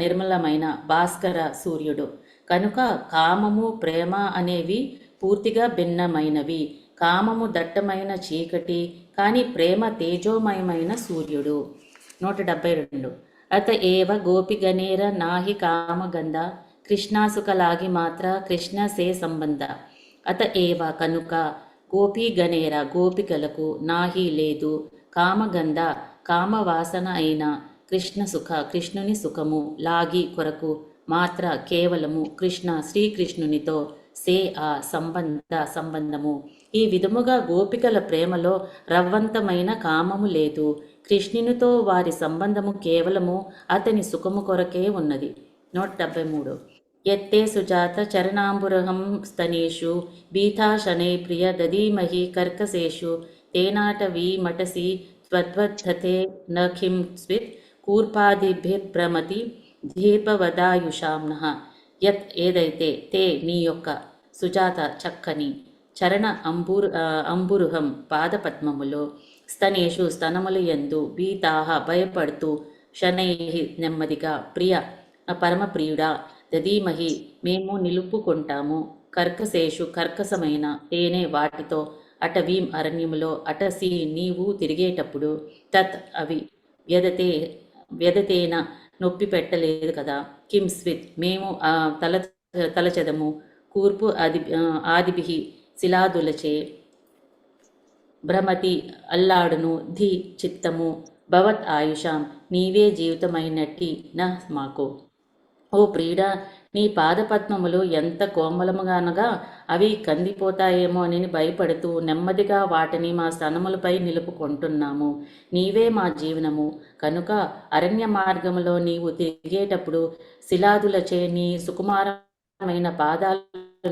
నిర్మలమైన భాస్కర సూర్యుడు. కనుక కామము ప్రేమ అనేవి పూర్తిగా భిన్నమైనవి. కామము దట్టమైన చీకటి, కానీ ప్రేమ తేజోమయమైన సూర్యుడు. 172. అత ఏవ గోపిగణేర నాహి కామగంధ కృష్ణాసుకలాగి మాత్ర కృష్ణ సే సంబంధ. అత ఏవ కనుక గోపీగణేర గోపికలకు నాహి లేదు కామగంధ కామవాసన అయిన కృష్ణుని సుఖము లాగి కొరకు మాత్ర కేవలము శ్రీకృష్ణునితో సే ఆ సంబంధము. ఈ విధముగా గోపికల ప్రేమలో రవ్వంతమైన కామము లేదు. కృష్ణునితో వారి సంబంధము కేవలము అతని సుఖము కొరకే ఉన్నది. 173. యత్తే సుజాత చరణాంబురహం స్తనేషు బీథాశనై ప్రియ దదీమహి కర్కశేషు తేనాటవీ మటసి త్వద్వద్ధతే నఖిం స్విత్ కూర్పాదిభిర్భ్రమతి దీపవదాయుషాంనః. యత్ ఏదైతే తే నీ యొక్క సుజాత చక్కని చరణ అంబురుహం పాదపద్మములో స్తనేషు స్తనములు యందు బీతాహ భయపడుతూ శనై నెమ్మదిగా ప్రియ పరమప్రియుడా దదీమహి మేము నిలుపుకుంటాము కర్కశేషు కర్కసమైన తేనె వాటితో అటవీం అరణ్యములో అటసి నీవు తిరిగేటప్పుడు తత్ అవి వ్యధతేన నొప్పి పెట్టలేదు కదా. కిం స్విత్ మేము తలచెదము కూర్పు ఆదిభి శిలాదులచే భ్రమతి అల్లాడును ధి చిత్తము భవత్ ఆయుషాం నీవే జీవితమైనట్టి న మాకు. ఓ ప్రియుడా, నీ పాదపద్మములు ఎంత కోమలముగానగా అవి కందిపోతాయేమో అని భయపడుతూ నెమ్మదిగా వాటిని మా స్తనములపై నిలుపుకుంటున్నాము. నీవే మా జీవనము కనుక అరణ్య మార్గములో నీవు తిరిగేటప్పుడు శిలాదులచే నీ సుకుమారమైన పాదాలు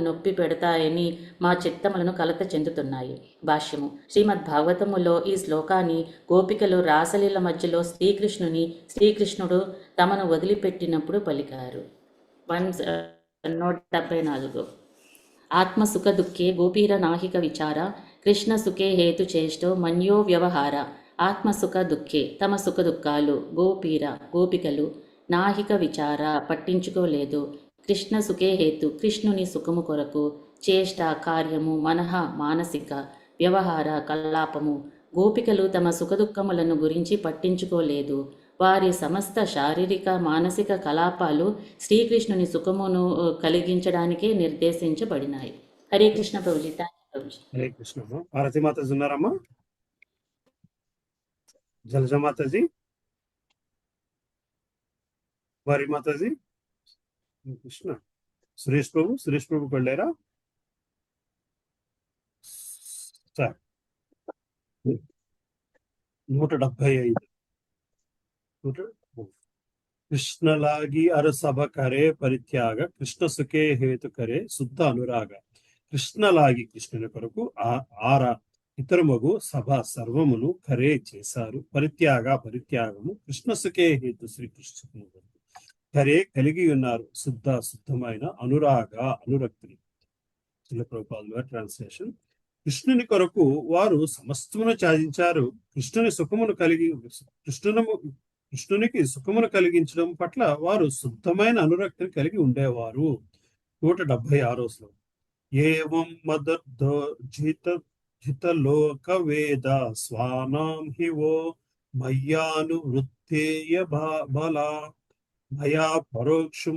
నొప్పి పెడతాయని మా చిత్తములను కలత చెందుతున్నాయి. భాష్యము. శ్రీమద్ భాగవతములో ఈ శ్లోకాన్ని గోపికలు రాసలీల మధ్యలో శ్రీకృష్ణుడు తమను వదిలిపెట్టినప్పుడు పలికారు. 174. ఆత్మసుఖ దుఃఖే గోపీర నాహిక విచార కృష్ణ సుఖే హేతు చేష్టో మన్యో వ్యవహార. ఆత్మసుఖ దుఃఖే తమ సుఖ దుఃఖాలు గోపికలు నాహిక విచార పట్టించుకోలేదు. కృష్ణ సుఖే హేతు కృష్ణుని సుఖము కొరకు చేష్ట కార్యము మనః మానసిక వ్యవహార కల్లాపము. గోపికలు తమ సుఖదుఖములను గురించి పట్టించుకోలేదు. వారి సమస్త శారీరక మానసిక కలాపాలు శ్రీకృష్ణుని సుఖమును కలిగించడానికే నిర్దేశించబడినాయి. హరే కృష్ణ ప్రభుజీ. హరే కృష్ణ. భారతి మాతాజీ ఉన్నారమ్మా? జలజ మాతాజీ, వారి మాతాజీ, కృష్ణ. సురేష్ ప్రభు వెళ్ళారా సార్? 175 ಕೃಷ್ಣಲಾಗಿ ಅರಸಭ ಕರೆ ಪರಿತ್ಯಾಗ ಕೃಷ್ಣ ಸುಖೇ ಹೇತು ಕರೆ ಶುದ್ಧ ಅನುರಾಗ. కృష్ణలాగి కృష్ణుని కొరకు ఆర ఇతరమగు సభ సర్వమును కరే చేశారు. పరిత్యాగము కృష్ణ సుఖే హేతు శ్రీకృష్ణ కరే కలిగి ఉన్నారు. శుద్ధమైన అనురక్తిని. ప్రభుపాదుల ట్రాన్స్లేషన్. కృష్ణుని కొరకు వారు సమస్తమును త్యాజించారు. కృష్ణునికి సుఖమును కలిగించడం పట్ల వారు శుద్ధమైన అనురక్తిని కలిగి ఉండేవారు. 176 శ్లోకం. ఏవం మదర్ధో జితలోక వేద స్వానాం హివో మయ్యానువృత్తేయ బలా మయా పరోక్షం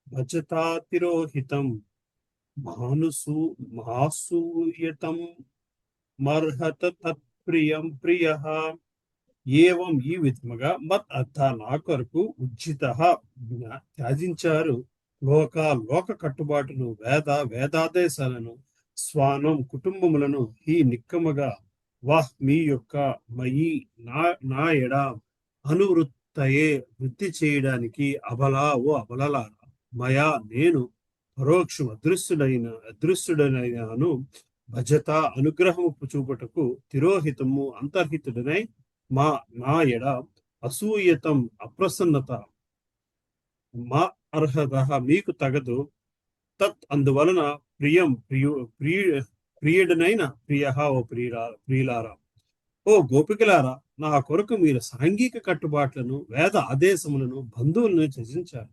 భజతాతిరోహితం మాసూయతం మర్హత తత్ప్రియం ప్రియః. ఏవం ఈ విధముగా మత్ అర్థ నా కొరకు ఉజ్జిత త్యాజించారు. లోక కట్టుబాటును వేదాదేశాలను స్వానం కుటుంబములను ఈ నిక్కముగా మీ యొక్క మయి నా ఎడ అనువృత్తయే వృత్తి చేయడానికి అబలారా మయా నేను పరోక్షం అదృశ్యుడైనాను. భజత అనుగ్రహము చూపుటకు తిరోహితము అంతర్హితుడనై నా ఎడ అసూయతం అప్రసన్నత మా అర్హత మీకు తగదు. తత్ అందువలన ప్రియుడనైన ఓ ప్రియులారా, ఓ గోపికలారా, నా కొరకు మీరు సాంఘిక కట్టుబాట్లను వేద ఆదేశములను బంధువులను త్యజించారు.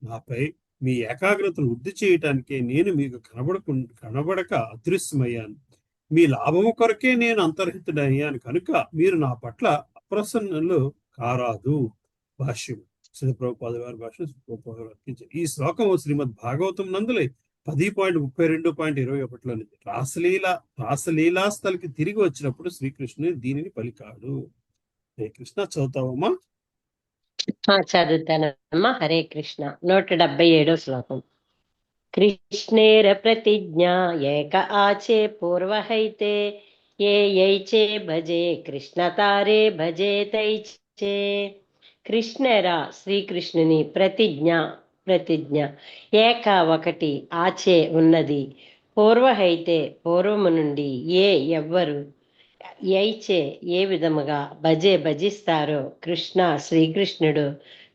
నాపై మీ ఏకాగ్రతను వృద్ధి చేయటానికే నేను మీకు కనబడక అదృశ్యమయ్యాను. మీ లాభము కొరకే నేను అంతర్హితుడయ్యాను కనుక మీరు నా పట్ల అప్రసన్నులు కారాదు. భాష్యం. ప్రభుపాదుల వారి భాష ఈ శ్లోకము శ్రీమద్ భాగవతం నందులే 10.32.21 రాసలీలాస్థలికి తిరిగి వచ్చినప్పుడు శ్రీకృష్ణుని దీనిని పలికాడు. హరే కృష్ణ. చదువుతావమ్మా? చదువుతానమ్మా. హరే కృష్ణ. 177 శ్లోకం. కృష్ణేర ప్రతిజ్ఞా ఏక ఆచే పూర్వహైతే ఏ యైచే భజే కృష్ణ తారే భజే తైచే. కృష్ణేరా శ్రీకృష్ణుని ప్రతిజ్ఞ ఏక ఒకటి, ఆచే ఉన్నది, పూర్వహైతే పూర్వము నుండి, ఎవ్వరు, యైచే ఏ విధముగా, భజిస్తారో కృష్ణ శ్రీకృష్ణుడు,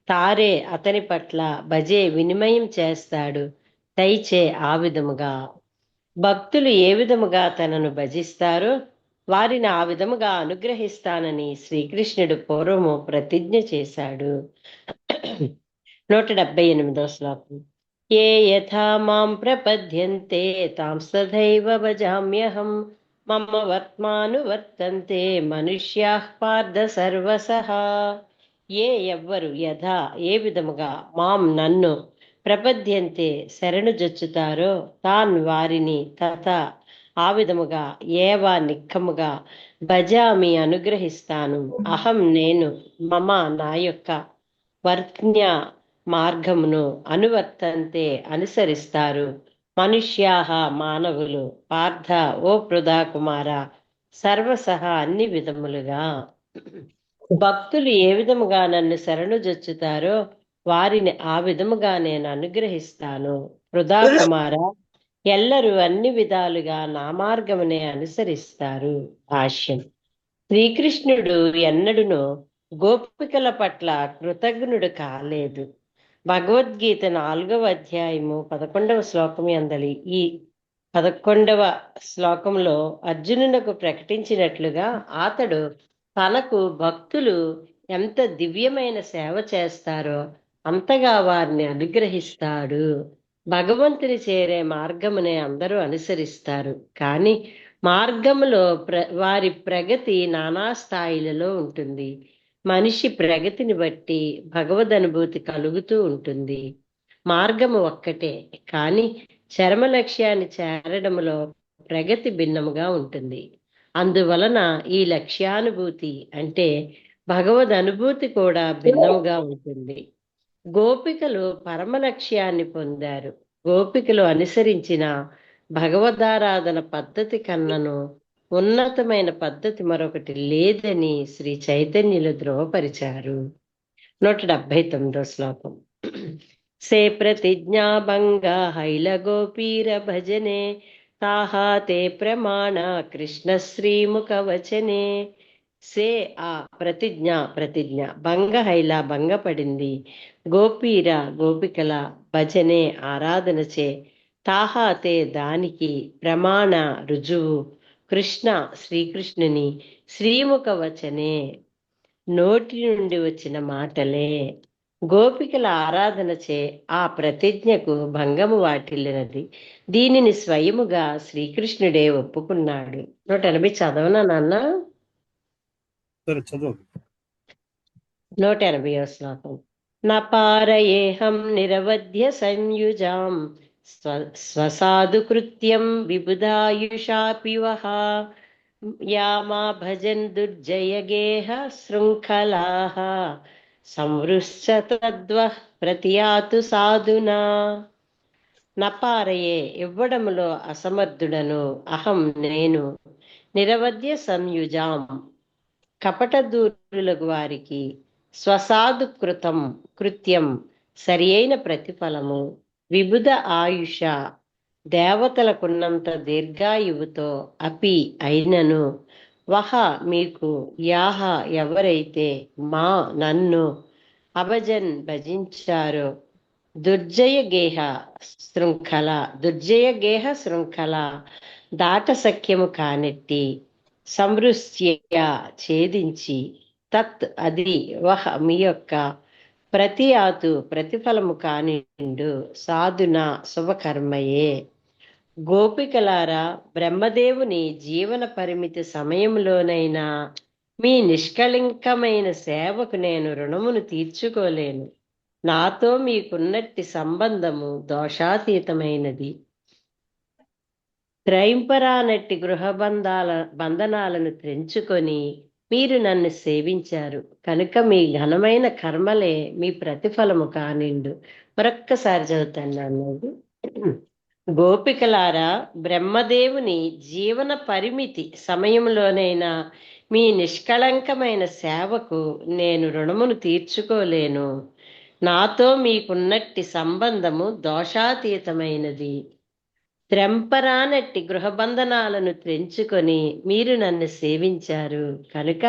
తారే అతని పట్ల, భజే వినిమయం చేస్తాడు, తైచే ఆ విధముగా. భక్తులు ఏ విధముగా తనను భజిస్తారో వారిని ఆ విధముగా అనుగ్రహిస్తానని శ్రీకృష్ణుడు పూర్వము ప్రతిజ్ఞ చేశాడు. 178 శ్లోకం. ఏ యథా మాం ప్రపద్యంతే తాంస్తథైవ భజామ్యహం మమ వర్త్మానువర్తంతే మనుష్యాః పార్థ సర్వసః. ఎవ్వరు యథా ఏ విధముగా, మాం నన్ను, ప్రపద్యంతే శరణు జొచ్చుతారో, తాన్ వారిని, తథా ఆ విధముగా, ఏవా నిక్కముగా, భజామి అనుగ్రహిస్తాను, అహం నేను, మమ నా యొక్క, వర్త్న్య మార్గమును, అనువర్తంతే అనుసరిస్తారు, మనుష్యాః మానవులు, పార్థ ఓ పృథా కుమార, సర్వసహ అన్ని విధములుగా. భక్తులు ఏ విధముగా నన్ను శరణు జొచ్చుతారో వారిని ఆ విధముగా నేను అనుగ్రహిస్తాను. పృథా కుమార, ఎల్లరూ అన్ని విధాలుగా నా మార్గమునే అనుసరిస్తారు. భాష్యం. శ్రీకృష్ణుడు ఎన్నడును గోపికల పట్ల కృతజ్ఞుడు కాలేదు. భగవద్గీత 4వ అధ్యాయము 11వ శ్లోకం అందలి ఈ 11వ శ్లోకంలో అర్జునునకు ప్రకటించినట్లుగా అతడు తనకు భక్తులు ఎంత దివ్యమైన సేవ చేస్తారో అంతగా వారిని అనుగ్రహిస్తాడు. భగవంతుని చేరే మార్గమునే అందరూ అనుసరిస్తారు, కానీ మార్గములో వారి ప్రగతి నానా స్థాయిలలో ఉంటుంది. మనిషి ప్రగతిని బట్టి భగవద్ అనుభూతి కలుగుతూ ఉంటుంది. మార్గము ఒక్కటే, కానీ చరమ లక్ష్యాన్ని చేరడంలో ప్రగతి భిన్నముగా ఉంటుంది. అందువలన ఈ లక్ష్యానుభూతి అంటే భగవద్ అనుభూతి కూడా భిన్నముగా ఉంటుంది. గోపికలు పరమ లక్ష్యాన్ని పొందారు. గోపికలు అనుసరించిన భగవదారాధన పద్ధతి కన్నను ఉన్నతమైన పద్ధతి మరొకటి లేదని శ్రీ చైతన్యులు ధృవపరిచారు. 179వ శ్లోకం. సే ప్రతిజ్ఞాభంగ హైల గోపీర భజనే తాహా తే ప్రమాణ కృష్ణ శ్రీముఖ వచనే. సే ఆ ప్రతిజ్ఞ భంగ హైల భంగపడింది, గోపీర గోపికల భజనే ఆరాధనచే, తాహాతే దానికి, ప్రమాణ రుజువు, కృష్ణ శ్రీకృష్ణుని, శ్రీముఖ వచనే నోటి నుండి వచ్చిన మాటలే. గోపికల ఆరాధనచే ఆ ప్రతిజ్ఞకు భంగము వాటిల్లినది. దీనిని స్వయముగా శ్రీకృష్ణుడే ఒప్పుకున్నాడు. 180 చదవనా నాన్న? సరే చదువు. 180వ శ్లోకం. నపారయేహం నిరవధ్య సంయుజాం స్వసాధు కృత్యం విబుధాయుషాపి వః యామా భజన్ దుర్జయగేహ శృంఖలాః సంవృశ్చ తద్వః ప్రతియాతు సాధునా. నపారయే ఇవ్వడములో అసమర్థుడను, అహం నేను, నిరవధ్య సంయుజాం కపటదూరులకు వారికి, స్వసాధు కృత్యం సరి అయిన ప్రతిఫలము, విబుధ ఆయుష దేవతలకున్నంత దీర్ఘాయువుతో, అపి అయినను, వహ మీకు, యాహ ఎవరైతే, మా నన్ను, అభజన్ భజించారో, దుర్జయ గేహ శృంఖల దాట సఖ్యము కానెట్టి, సంవృశ్య ఛేదించి, తత్ అది, వహ మీ యొక్క, ప్రతియాతు ప్రతిఫలము కానిండు, సాధున శుభకర్మయే. గోపికలారా, బ్రహ్మదేవుని జీవన పరిమితి సమయంలోనైనా మీ నిష్కళంకమైన సేవకు నేను రుణమును తీర్చుకోలేను. నాతో మీకున్నట్టి సంబంధము దోషాతీతమైనది. త్రైంపరానట్టి బంధనాలను తెంచుకొని మీరు నన్ను సేవించారు కనుక మీ ఘనమైన కర్మలే మీ ప్రతిఫలము కానిండు. మరొక్కసారి చదువుతాను అన్నది. గోపికలారా, బ్రహ్మదేవుని జీవన పరిమితి సమయంలోనైనా మీ నిష్కళంకమైన సేవకు నేను రుణమును తీర్చుకోలేను. నాతో మీకున్నట్టి సంబంధము దోషాతీతమైనది. త్రెంపరానట్టి గృహబంధనాలను తెంచుకొని మీరు నన్ను సేవించారు కనుక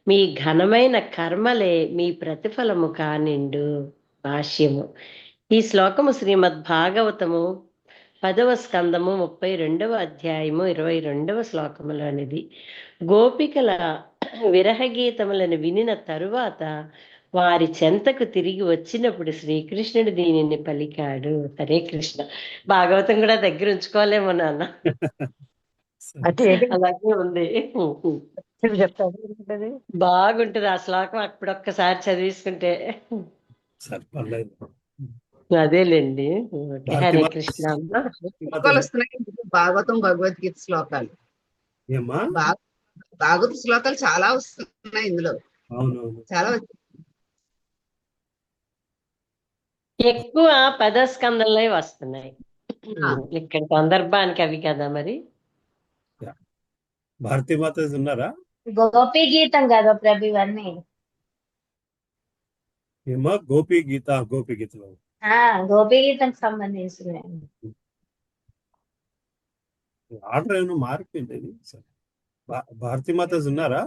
మీ ఘనమైన కర్మలే మీ ప్రతిఫలము కానిండు. భాష్యము. ఈ శ్లోకము శ్రీమద్ భాగవతము 10వ స్కందము 32వ అధ్యాయము 22వ శ్లోకములోనిది. గోపికల విరహగీతములను వినిన తరువాత వారి చెంతకు తిరిగి వచ్చినప్పుడు శ్రీకృష్ణుడు దీనిని పలికాడు. హరే కృష్ణ. భాగవతం కూడా దగ్గర ఉంచుకోలేమో నాన్న, అలాగే ఉంది. బాగుంటది ఆ శ్లోకం అప్పుడొక్కసారి చదివిస్తుంటే. అదేలేండి. హరే కృష్ణ. శ్లోకాలు వస్తున్నాయి భాగవతం భగవద్గీత శ్లోకాలు. భాగవత శ్లోకాలు చాలా వస్తున్నాయి ఇందులో. చాలా ఎక్కువ 10వ స్కందంలో వస్తున్నాయి. ఇక్కడ సందర్భానికి అవి కదా మరి. భారతీ మాత ఉన్నారా? గోపీ గీతం కదా ప్రభు ఇవన్నీ. ఏమో గోపీ గీతలో గోపీ గీతంకి సంబంధించినవి. ఆర్డర్ ఏమైనా మారిపోయింది. భారతీ మాత ఉన్నారా?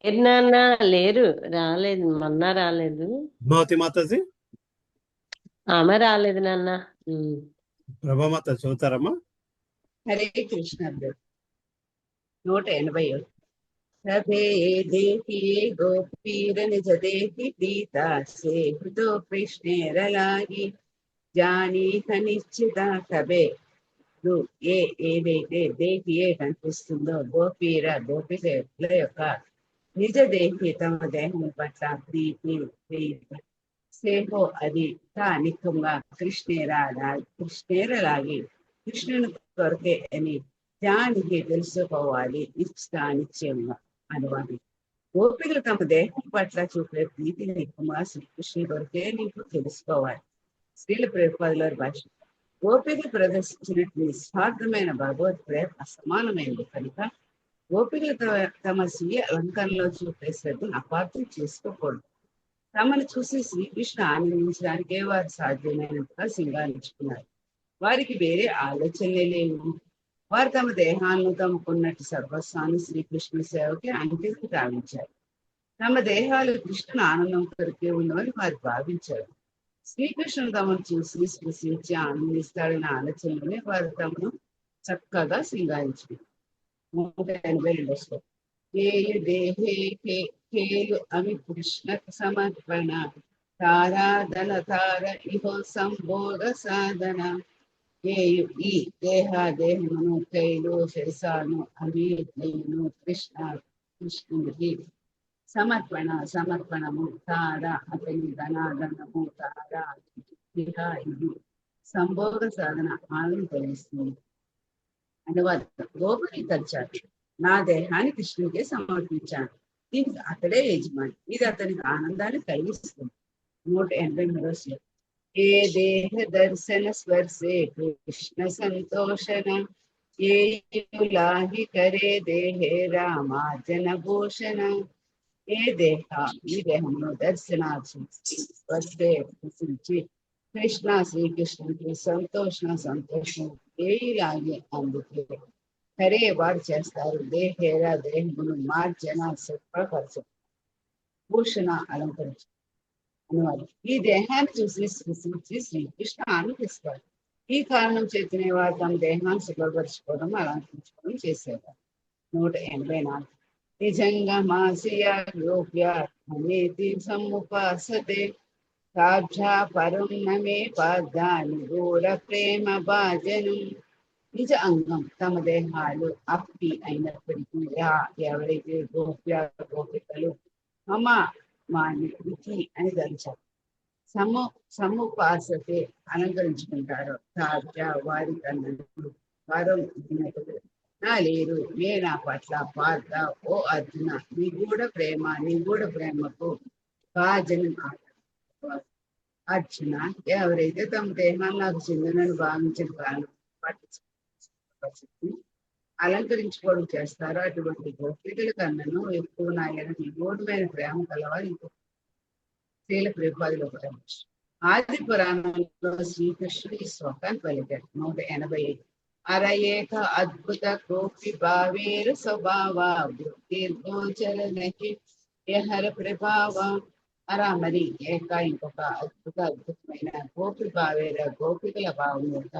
నాన్న లేరు, రాలేదు, మొన్న రాలేదు. పద్మావతి మాతాజీ ఆమె రాలేదు నాన్న. ప్రభామాత చదువుతారమ్మా? హరే కృష్ణ. 180. సభే దేహి గోపీర నిజ దేహి ప్రీతా సే హృదో కృష్ణేరలాగి జానీ నిశ్చిత. సభే ఏదైతే దేహి కనిపిస్తుందో గోపికల యొక్క నిజ దేహి తమ దేహం పట్ల ప్రీతి సేహో అది స్థానికంగా కృష్ణేరలాగి కృష్ణుని కొరకే అని దానికి తెలుసుకోవాలి. నిశ్చయంగా అనువాది. గోపికలు తమ దేహం పట్ల చూపే ప్రీతిని శ్రీకృష్ణుని కొరకే నీకు తెలుసుకోవాలి. శ్రీల ప్రభుపాదుల భాష. గోపికలు ప్రదర్శించినట్టు నిస్వార్థమైన భగవత్ ప్రేమ అసమానమైనది కనుక గోపికలు తమ స్వీయ అలంకరణలో చూపే శ్రద్ధను అపార్థం చేసుకోకూడదు. తమను చూసి శ్రీకృష్ణ ఆనందించడానికే వారు సాధ్యమైనంతగా సింగారించుకున్నారు. వారికి వేరే ఆలోచనలే లేవు. వారు తమ దేహాలను తమకున్నట్టు సర్వస్వాన్ని శ్రీకృష్ణ సేవకి అంకితం గావించారు. తమ దేహాలు కృష్ణుని ఆనందం కొరకే ఉన్నవని వారు భావించారు. శ్రీకృష్ణుడు తమను చూసి స్పృశించి ఆనందిస్తాడనే ఆలోచనలోనే వారు తమను చక్కగా సింగారించుకున్నారు. 182 శ్లోకం. కేయు దేహే కేలు అమి కృష్ణ సమర్పణ తారాధన తార ఇహో సంభోగ సాధన. కేయు ఈ దేహమును కైలు శిరసాను అమి నేను కృష్ణుడికి సమర్పణము తార అతని ధనాధనము తార ఇది సంభోగ సాధన ఆనందం కలిగిస్తుంది. అనువాదం. గోపిని తచ్చాడు, నా దేహాన్ని కృష్ణుడికే సమర్పించాను, దీనికి అతడే యజమాని, ఇది అతనికి ఆనందాన్ని కలిగిస్తుంది. 183 శ్లోకం. ఏ దేహ దర్శన స్వర్శే కృష్ణ సంతోషణ ఏ లాహి కరే దేహే రామార్జన భూషణ. ఏ దేహ ఈ దేహంలో దర్శనార్చించి స్వర్శే కృషించి కృష్ణ శ్రీకృష్ణుడికి సంతోషం ఏలాగే అందుకే కరే వారు చేస్తారు దేహేరా దేహమును మార్జన శుభ్రపరచు భూషణ అలంకరించు. అనువాదం. ఈ దేహాన్ని చూసి సృష్టించి శ్రీకృష్ణ ఆనందిస్తారు. ఈ కారణం చేతనే వారు తమ దేహాన్ని శుభ్రపరచుకోవడం అలంకరించుకోవడం చేసేవారు. 184. నిజంగా మాసియా లోక్య అనేతి సముపాసతే సాక్షా పరం నమే పాదాని ఘోర ప్రేమ భాజనం. నిజ అంగం తమ దేహాలు అప్పి అయినప్పటికీ ఎవరైతే గోపికలు మమ మాని అని ధరించారు సముపాసతే అలంకరించుకుంటారు. సాక్షా వారి కన్ను పరం నా లేరు నే నా పట్ల పార్థ ఓ అర్జున నిగూఢ ప్రేమకు భాజనం. అర్జున ఎవరైతే తమ దేహాన్ని నాకు చెందినని భావించిన కారణం అలంకరించుకోవడం చేస్తారో అటువంటి గోపికల కన్నను ఎక్కువ నాయన నిగూఢమైన ప్రేమ కలవారు ఇంకో శ్రీల ప్రేపాదిలో ఆది పురాణంలో శ్రీకృష్ణుడు ఈ శ్లోకాన్ని పలికాడు. 185. అరయేక అద్భుత గోపి భావేరు స్వభావ దీర్ఘోచర నహి యహర ప్రభావ. అరా మరి ఏక ఇంకొక అద్భుతమైన గోపి భావేర గోపికల భావం యొక్క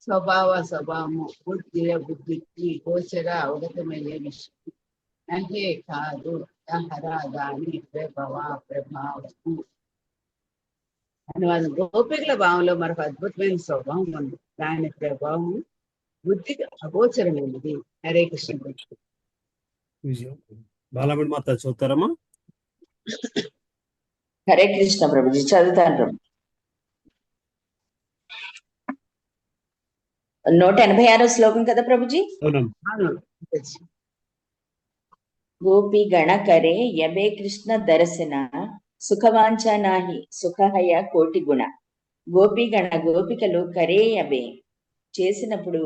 స్వభావము బుద్ధికి గోచర అవగతమయ్యే విషయం నహే కాదు యహర దాని ప్రభావము. అనువాదం. గోపికల భావంలో మరొక అద్భుతమైన స్వభావం ఉంది, దాని ప్రభావం బుద్ధికి అగోచరమైనది. హరే కృష్ణ. బాలమణి మాత చదువుతారమ్మా? హరే కృష్ణ ప్రభుజీ, చదువుతాను ప్రభు. 186 శ్లోకం కదా ప్రభుజీ? గోపి గణ కరే యబే కృష్ణ దర్శన సుఖవాంఛ నాహి సుఖహయ కోటి గుణ. గోపిగణ గోపికలు కరే యబే చేసినప్పుడు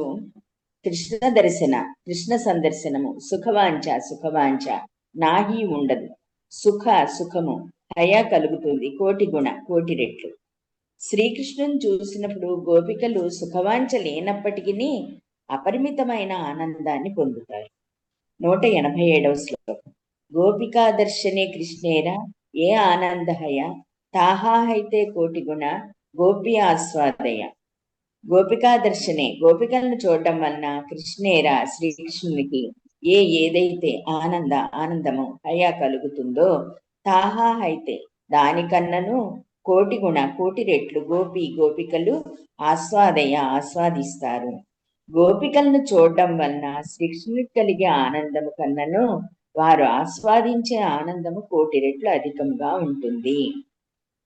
కృష్ణ సందర్శనము సుఖవాంఛ నాహి ఉండదు, సుఖము హయ కలుగుతుంది, కోటి రెట్లు. శ్రీకృష్ణుని చూసినప్పుడు గోపికలు సుఖవాంఛ లేనప్పటికీ అపరిమితమైన ఆనందాన్ని పొందుతారు. 187 శ్లోకం. గోపికా దర్శనే కృష్ణేరా ఏ ఆనందహయ తాహాహైతే కోటి గుణ గోపి ఆస్వాదయ. గోపికా దర్శనే గోపికలను చూడటం వలన కృష్ణేరా శ్రీకృష్ణునికి ఏదైతే ఆనందము హయ కలుగుతుందో తాహాహైతే దానికన్నను కోటి రెట్లు గోపికలు ఆస్వాదిస్తారు. గోపికలను చూడడం వలన శ్రీకృష్ణునికి కలిగే ఆనందము కన్నను వారు ఆస్వాదించే ఆనందము కోటి రెట్లు అధికంగా ఉంటుంది.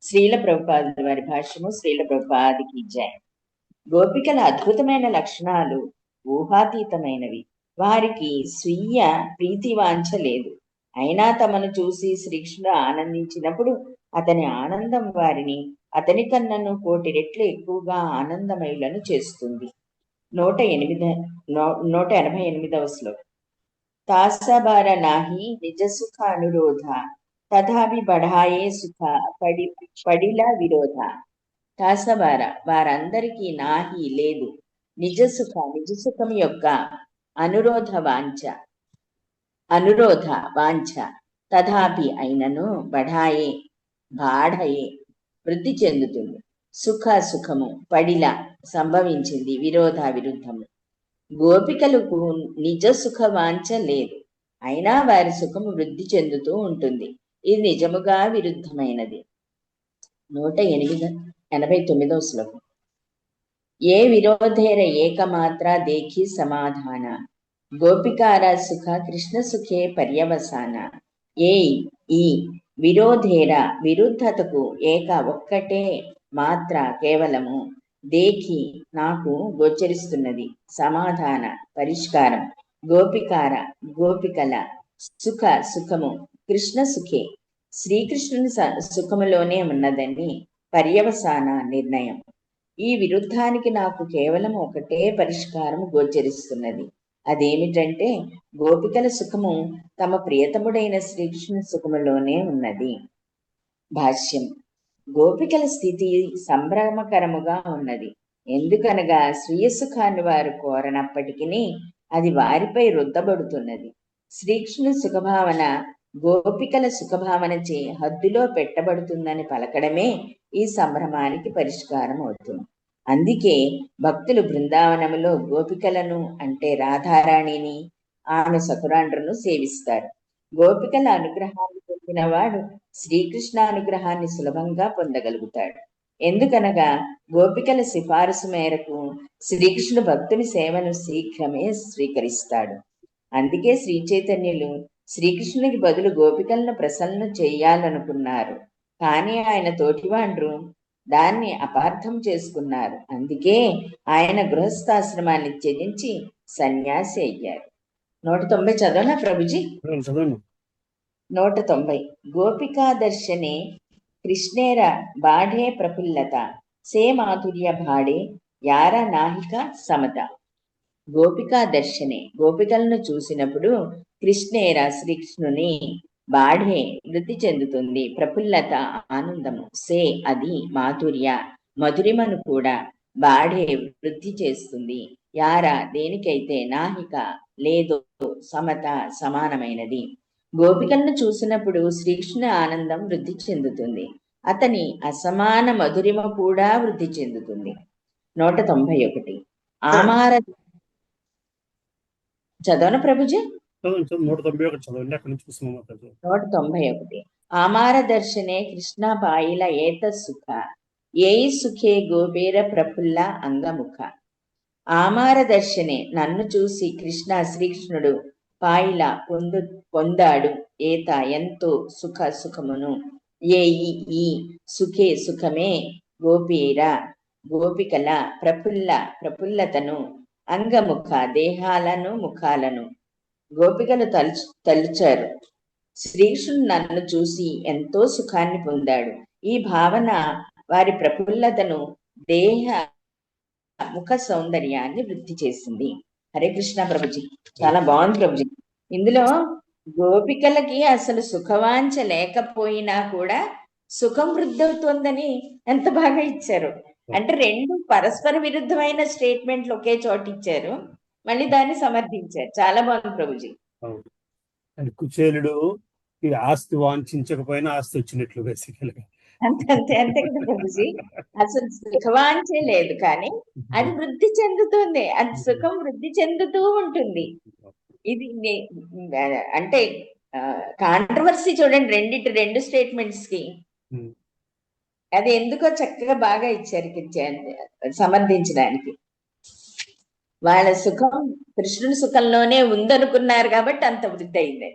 శ్రీల ప్రభుపాదుల వారి భాష్యము. శ్రీల ప్రభుపాదికి జై. గోపికల అద్భుతమైన లక్షణాలు ఊహాతీతమైనవి. వారికి స్వీయ ప్రీతివాంఛ లేదు. అయినా తమను చూసి శ్రీకృష్ణుడు ఆనందించినప్పుడు అతని ఆనందం వారిని అతని కన్నను 1,000,000 రెట్లు ఎక్కువగా ఆనందమయులను చేస్తుంది. 188వ శ్లోకం. తాసబార నాహి నిజ సుఖ అనురోధ తథాపి బఢాయే సుఖ పడిలా విరోధ. తాసబార వారందరికీ నాహి లేదు నిజ సుఖం యొక్క అనురోధ వాంఛ తథాపి అయినను బాఢయే వృద్ధి చెందుతుంది. సుఖము పడిల సంభవించింది, విరుద్ధము. గోపికలకు నిజ సుఖ వాంఛ లేదు, అయినా వారి సుఖము వృద్ధి చెందుతూ ఉంటుంది. ఇది నిజముగా విరుద్ధమైనది. 189వ శ్లోకం. ఏ విరోధేర ఏకమాత్ర దేఖి సమాధాన గోపికార సుఖ కృష్ణ సుఖే పర్యవసాన. ఈ విరోధేర విరుద్ధతకు ఒక్కటే మాత్ర కేవలము దేఖి నాకు గోచరిస్తున్నది, సమాధాన పరిష్కారం, గోపికల సుఖము కృష్ణ సుఖే శ్రీకృష్ణుని సుఖములోనే ఉన్నదని పర్యవసాన నిర్ణయం. ఈ విరుద్ధానికి నాకు కేవలం ఒకటే పరిష్కారం గోచరిస్తున్నది. అదేమిటంటే గోపికల సుఖము తమ ప్రియతముడైన శ్రీకృష్ణుని సుఖములోనే ఉన్నది. భాష్యం. గోపికల స్థితి సంభ్రమకరముగా ఉన్నది. ఎందుకనగా స్వీయ సుఖాన్ని వారు కోరనప్పటికీ అది వారిపై రుద్దబడుతున్నది. శ్రీకృష్ణుని సుఖభావన గోపికల సుఖభావనచే హద్దులో పెట్టబడుతుందని పలకడమే ఈ సంభ్రమానికి పరిష్కారం అవుతుంది. అందుకే భక్తులు బృందావనములో గోపికలను అంటే రాధారాణిని, ఆమె సఖురాండ్రను సేవిస్తారు. గోపికల అనుగ్రహాన్ని పొందిన వాడు శ్రీకృష్ణ అనుగ్రహాన్ని సులభంగా పొందగలుగుతాడు. ఎందుకనగా గోపికల సిఫారసు మేరకు శ్రీకృష్ణుడు భక్తుని సేవను శీఘ్రమే స్వీకరిస్తాడు. అందుకే శ్రీ చైతన్యులు శ్రీకృష్ణునికి బదులు గోపికలను ప్రసన్న చేయాలనుకున్నారు. కానీ ఆయన తోటివాండ్రు దాన్ని అపార్థం చేసుకున్నారు. అందుకే ఆయన గృహస్థాశ్రమాన్ని త్యజించి సన్యాసి అయ్యారు. 190 చదవనా ప్రభుజీ? 190. గోపికా దర్శనే కృష్ణేర బాఢే ప్రఫుల్లత సే మాధుర్య భాడే యార నాహిక సమత. గోపికా దర్శనే గోపికలను చూసినప్పుడు కృష్ణేర శ్రీకృష్ణుని బాఢే వృద్ధి చెందుతుంది, ప్రఫుల్లత ఆనందము, సే అది మాధుర్య మధురిమను కూడా బాఢే వృద్ధి చేస్తుంది, యార దేనికైతే నాహిక లేదో సమత సమానమైనది. గోపికలను చూసినప్పుడు శ్రీకృష్ణ ఆనందం వృద్ధి చెందుతుంది, అతని అసమాన మధురిమ కూడా వృద్ధి చెందుతుంది. 191. ఆమార చదవన ప్రభుజీ? 191. ఆమార దర్శనే కృష్ణ బాయిల ఏత సుఖ ఏయి సుఖే గోపేర ప్రఫుల్ల అంగముఖ. ఆమార దర్శనే నన్ను చూసి శ్రీకృష్ణుడు పాయిల పొందాడు ఏత ఎంతో సుఖమును, ఏయి ఈ సుఖే సుఖమే గోపీర గోపికల ప్రఫుల్లతను అంగముఖ దేహాలను ముఖాలను. గోపికలు తలుచారు శ్రీకృష్ణుడు నన్ను చూసి ఎంతో సుఖాన్ని పొందాడు. ఈ భావన వారి ప్రఫుల్లతను దేహ ముఖ సౌందర్యాన్ని వృద్ధి చేసింది. హరే కృష్ణ ప్రభుజీ. చాలా బాగుంది ప్రభుజీ. ఇందులో గోపికలకి అసలు సుఖవాంఛ లేకపోయినా కూడా సుఖం వృద్ధి అవుతుందని ఎంత బాగా ఇచ్చారు. అంటే రెండు పరస్పర విరుద్ధమైన స్టేట్మెంట్లు ఒకే చోట ఇచ్చారు, మళ్ళీ దాన్ని సమర్థించారు. చాలా బాగుంది ప్రభుజీ. కుచేలుడు ఈ ఆస్తి వాంఛించకపోయినా ఆస్తి వచ్చినట్లు బేసికల్ గా అంతే కదా ప్రభుజీ. అసలు సుఖవాంఛే లేదు, కానీ అది వృద్ధి చెందుతుంది, అది సుఖం వృద్ధి చెందుతూ ఉంటుంది. ఇది అంటే కాంట్రవర్సీ చూడండి రెండు స్టేట్మెంట్స్ కి. అది ఎందుకో చక్కగా బాగా ఇచ్చారు సమర్థించడానికి. వాళ్ళ సుఖం కృష్ణుని సుఖంలోనే ఉందనుకున్నారు కాబట్టి అంత వృద్ధి అయింది.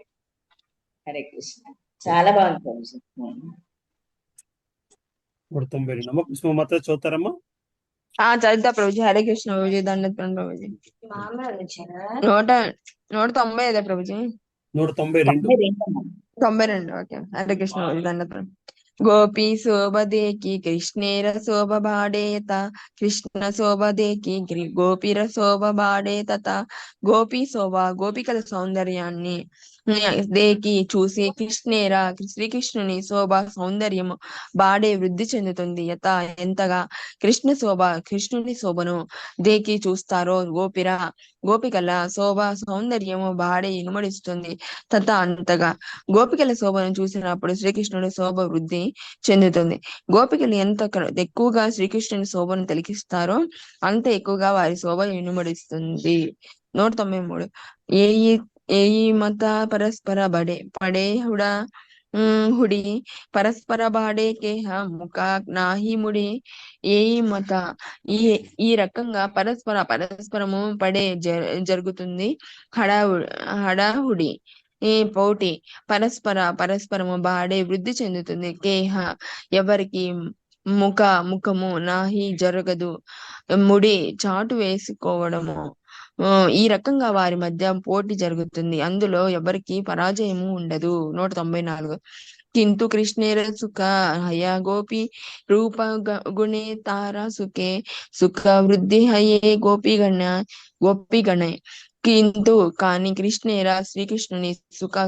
హరే కృష్ణ. చాలా బాగుంది. 190 చదువుతారమ్మా? చదువుతా ప్రభుజీ. హరే కృష్ణ ప్రభుజీ. దండత్వం ప్రభుజీ. 190 ప్రభుజీ. 192. 92. ఓకే. హరే కృష్ణ ప్రభుజీ. దండత్వం. గోపీ శోభదేకి కృష్ణేర శోభబాడేత కృష్ణ శోభదేకి గోపిర శోభబాడే తత గోపీ శోభ గోపికల సౌందర్యాన్ని దేకి చూసి కృష్ణేర శ్రీకృష్ణుని శోభ సౌందర్యము బాడే వృద్ధి చెందుతుంది ఎంతగా కృష్ణ శోభ కృష్ణుని శోభను దేకి చూస్తారో గోపికల శోభ సౌందర్యము బాడే ఇనుమడిస్తుంది అంతగా గోపికల శోభను చూసినప్పుడు శ్రీకృష్ణుడి శోభ వృద్ధి చెందుతుంది. గోపికలు ఎంత ఎక్కువగా శ్రీకృష్ణుని శోభను తిలకిస్తారో అంత ఎక్కువగా వారి శోభ ఇనుమడిస్తుంది. 193 ఏయి మత పరస్పర పడే హుడి పరస్పర బాడే కేహ ముఖ నాహి ముడి ఏయి మత ఈ రకంగా పరస్పరము పడే జరుగుతుంది. హడాహుడి పోటీ పరస్పరము బాడే వృద్ధి చెందుతుంది. కేహ ఎవరికి ముఖము నాహి జరగదు ముడి చాటు వేసుకోవడము ఈ రకంగా వారి మధ్య పోటీ జరుగుతుంది. అందులో ఎవరికి పరాజయము ఉండదు. 194 కింటు కృష్ణేర సుఖ హయ గోపి రూప గుణే తారా సుఖే సుఖ వృద్ధి హయే గోపిగణ కింటు కానీ కృష్ణేర శ్రీకృష్ణుని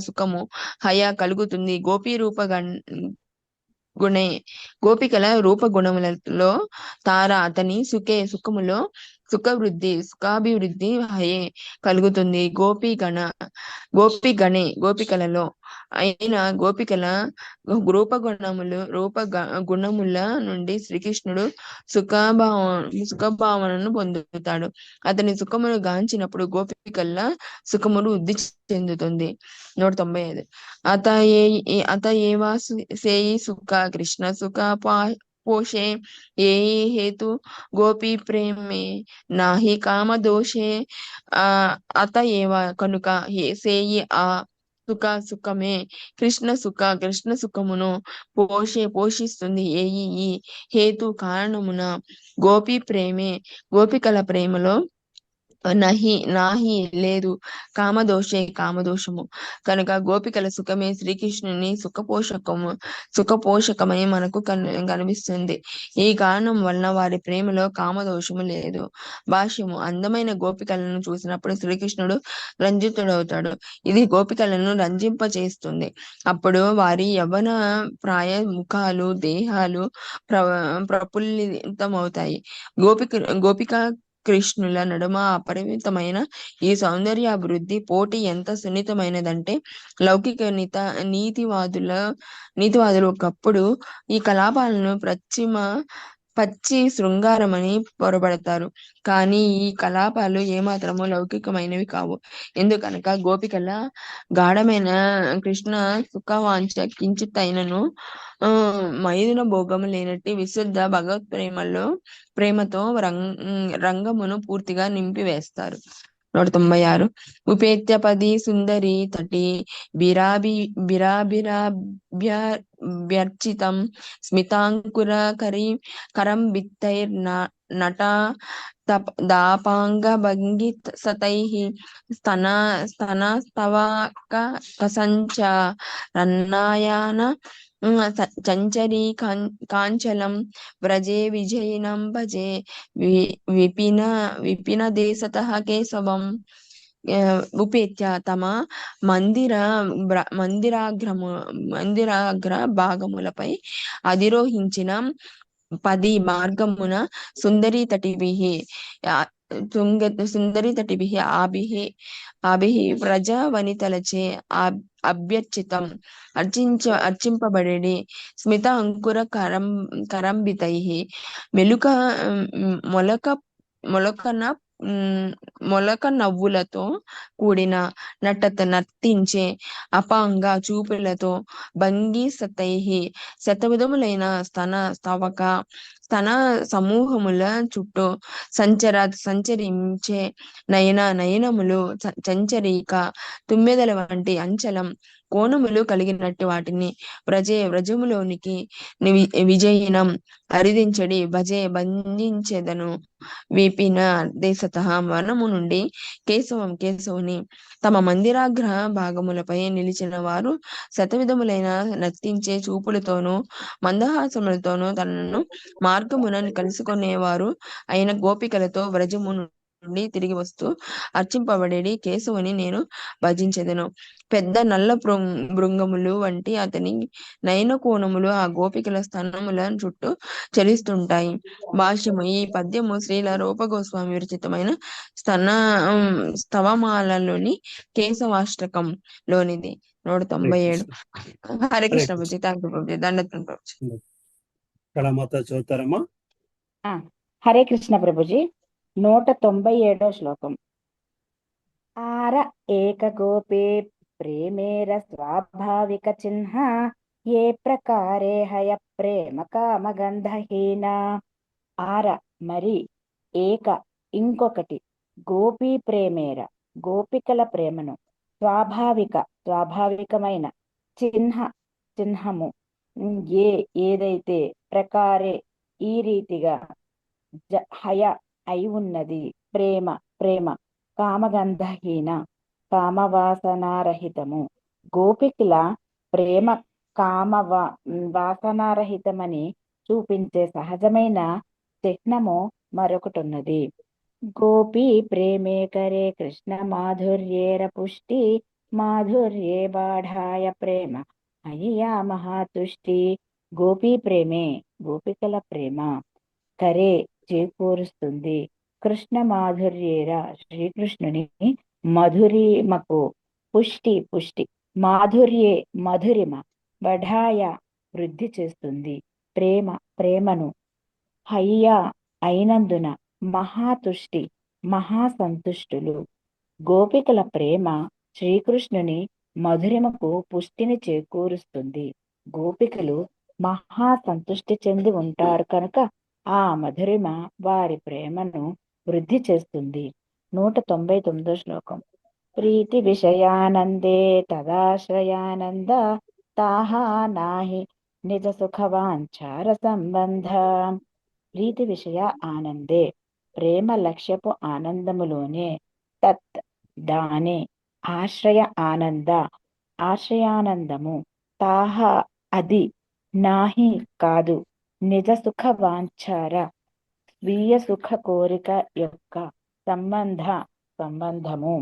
సుఖము హయ కలుగుతుంది. గోపి రూప గుణే గోపికల రూప గుణములలో తార అతని సుఖములో సుఖాభివృద్ధి హయే కలుగుతుంది. గోపిగణే గోపికలలో అయిన గోపికల రూప గుణముల నుండి శ్రీకృష్ణుడు సుఖభావనను పొందుతాడు. అతని సుఖమును గాంచినప్పుడు గోపికల సుఖమును వృద్ధి చెందుతుంది. 195 అత ఏవా సేయి సుఖ కృష్ణ సుఖ పోషే ఏ హేతు గోపీ ప్రేమే నాహి కామ దోషే అత ఏవ కనుక సేయి ఆ సుఖమే కృష్ణ సుఖమును పోషిస్తుంది. ఏయి ఈ హేతు కారణమున గోపీ ప్రేమే గోపికల ప్రేమలో నాహి లేదు కామదోషము కనుక గోపికల సుఖమే శ్రీకృష్ణుని సుఖపోషకమై మనకు కనిపిస్తుంది. ఈ కారణం వలన వారి ప్రేమలో కామదోషము లేదు. భాష్యము అందమైన గోపికలను చూసినప్పుడు శ్రీకృష్ణుడు రంజితుడవుతాడు. ఇది గోపికలను రంజింపచేస్తుంది. అప్పుడు వారి యవ్వన ప్రాయ ముఖాలు దేహాలు ప్రఫుల్లితమవుతాయి. గోపిక కృష్ణుల నడుమ అపరిమితమైన ఈ సౌందర్యాభివృద్ధి పోటీ ఎంత సున్నితమైనదంటే లౌకిక నీతివాదులు ఒకప్పుడు ఈ కలాపాలను పచ్చి శృంగారమని పొరబడతారు. కానీ ఈ కలాపాలు ఏమాత్రము లౌకికమైనవి కావు. ఎందుకనక గోపికల గాఢమైన కృష్ణ సుఖవాంఛ కించితైనను మైదున భోగము లేనట్టి విశుద్ధ భగవత్ ప్రేమతో రంగమును పూర్తిగా నింపివేస్తారు. 196 ఉపేత్యపది సుందరి తటి బిరాభిరాభ్యర్చితం స్మితాంకుర కరం బిత్తైర్ నట దాపాంగ భంగి సతైః స్తనస్తవక కసంచ రన్నాయాన చంచరీ కాంచలం వ్రజే విజయినం భజే విపిన దేశతః కేశవం ఉపేత్య తమ మందిరాగ్ర భాగములపై అధిరోహించిన 10 మార్గమున సుందరీ తటిభిః ఆభిః వ్రజ వనితలచే అభ్యర్చితం అర్చింపబడి స్మిత అంకుర కరంబితైః మొలక నవ్వులతో కూడిన నర్తించే అపాంగ చూపులతో భంగి సతైః శతవిధములైన స్తవక స్తన సమూహముల చుట్టూ సంచరించే నయనములు చంచరిక తుమ్మెదల వంటి అంచలం కోణములు కలిగినట్టు వాటిని వ్రజములోనికి విజయనం అరిదించడి భజే బంధించెదను వీపిన దేశత మరణము నుండి కేశవుని తమ మందిరాగ్రహ భాగములపై నిలిచిన వారు శతవిధములైన నర్తించే చూపులతోనూ మందహాసములతోనూ తనను మార్గమున కలుసుకునేవారు అయిన గోపికలతో వ్రజము నుండి తిరిగి వస్తూ అర్చింపబడేది కేశవుని నేను భజించెదను. పెద్ద నల్ల భృంగములు వంటి అతని నయన కోణములు ఆ గోపికల స్థనముల చుట్టూ చలిస్తుంటాయి. భాష్యము. ఈ పద్యము శ్రీల రూపగోస్వామి విరచితమైన స్తవమాలలోని కేశవాష్టకం లోనిది. 197. హరే కృష్ణ ప్రభుజీ. Thank you Prabhuji. దండత్వం ప్రభుజీ. కళామాత చదువుతారమ్మా. హరే కృష్ణ ప్రభుజీ. 197వ శ్లోకం. ఆర ఏక గోపే ప్రేమేర స్వాభావిక చిహ్న ఏ ప్రకారే హయ ప్రేమ కామగంధహీన. ఆర మరి, ఏక ఇంకొకటి, గోపీ ప్రేమేర గోపికల ప్రేమను, స్వాభావికమైన, చిహ్నము ఏదైతే, ప్రకారే ఈ రీతిగా, హయ అయి ఉన్నది, ప్రేమ కామగంధహీన కామవాసనారహితము. గోపికల ప్రేమ వాసనారహితమని చూపించే సహజమైన చిహ్నము మరొకటున్నది. గోపీ ప్రేమే కరే కృష్ణ మాధుర్యేర పుష్టి మాధుర్యే బాఢాయ ప్రేమ అయ్యా మహాతుష్టి. గోపీ ప్రేమే గోపికల ప్రేమ కరే చేకూరుస్తుంది, కృష్ణ మాధుర్యేర శ్రీకృష్ణుని మధురిమకు, పుష్టి మాధుర్యే మధురిమ, బఢాయ వృద్ధి చేస్తుంది, ప్రేమను, హయ్యా అయినందున, మహాతుష్టి మహాసంతుష్టులు. గోపికల ప్రేమ శ్రీకృష్ణుని మధురిమకు పుష్టిని చేకూరుస్తుంది. గోపికలు మహాసంతుష్టి చెంది ఉంటారు కనుక ఆ మధురిమ వారి ప్రేమను వృద్ధి చేస్తుంది. 199వ శ్లోకం. ప్రీతి విషయానందే తదాశ్రయానంద తాహా నాహి నిజ సుఖవాంఛార సంబంధ. ప్రీతి విషయ ఆనందే ప్రేమ లక్ష్యపు ఆనందములోనే, తత్ దానే, ఆశ్రయానందము, తాహా అది, నాహి కాదు, నిజ సుఖ వాంఛార స్వీయ సుఖ కోరిక యొక్క సంబంధము.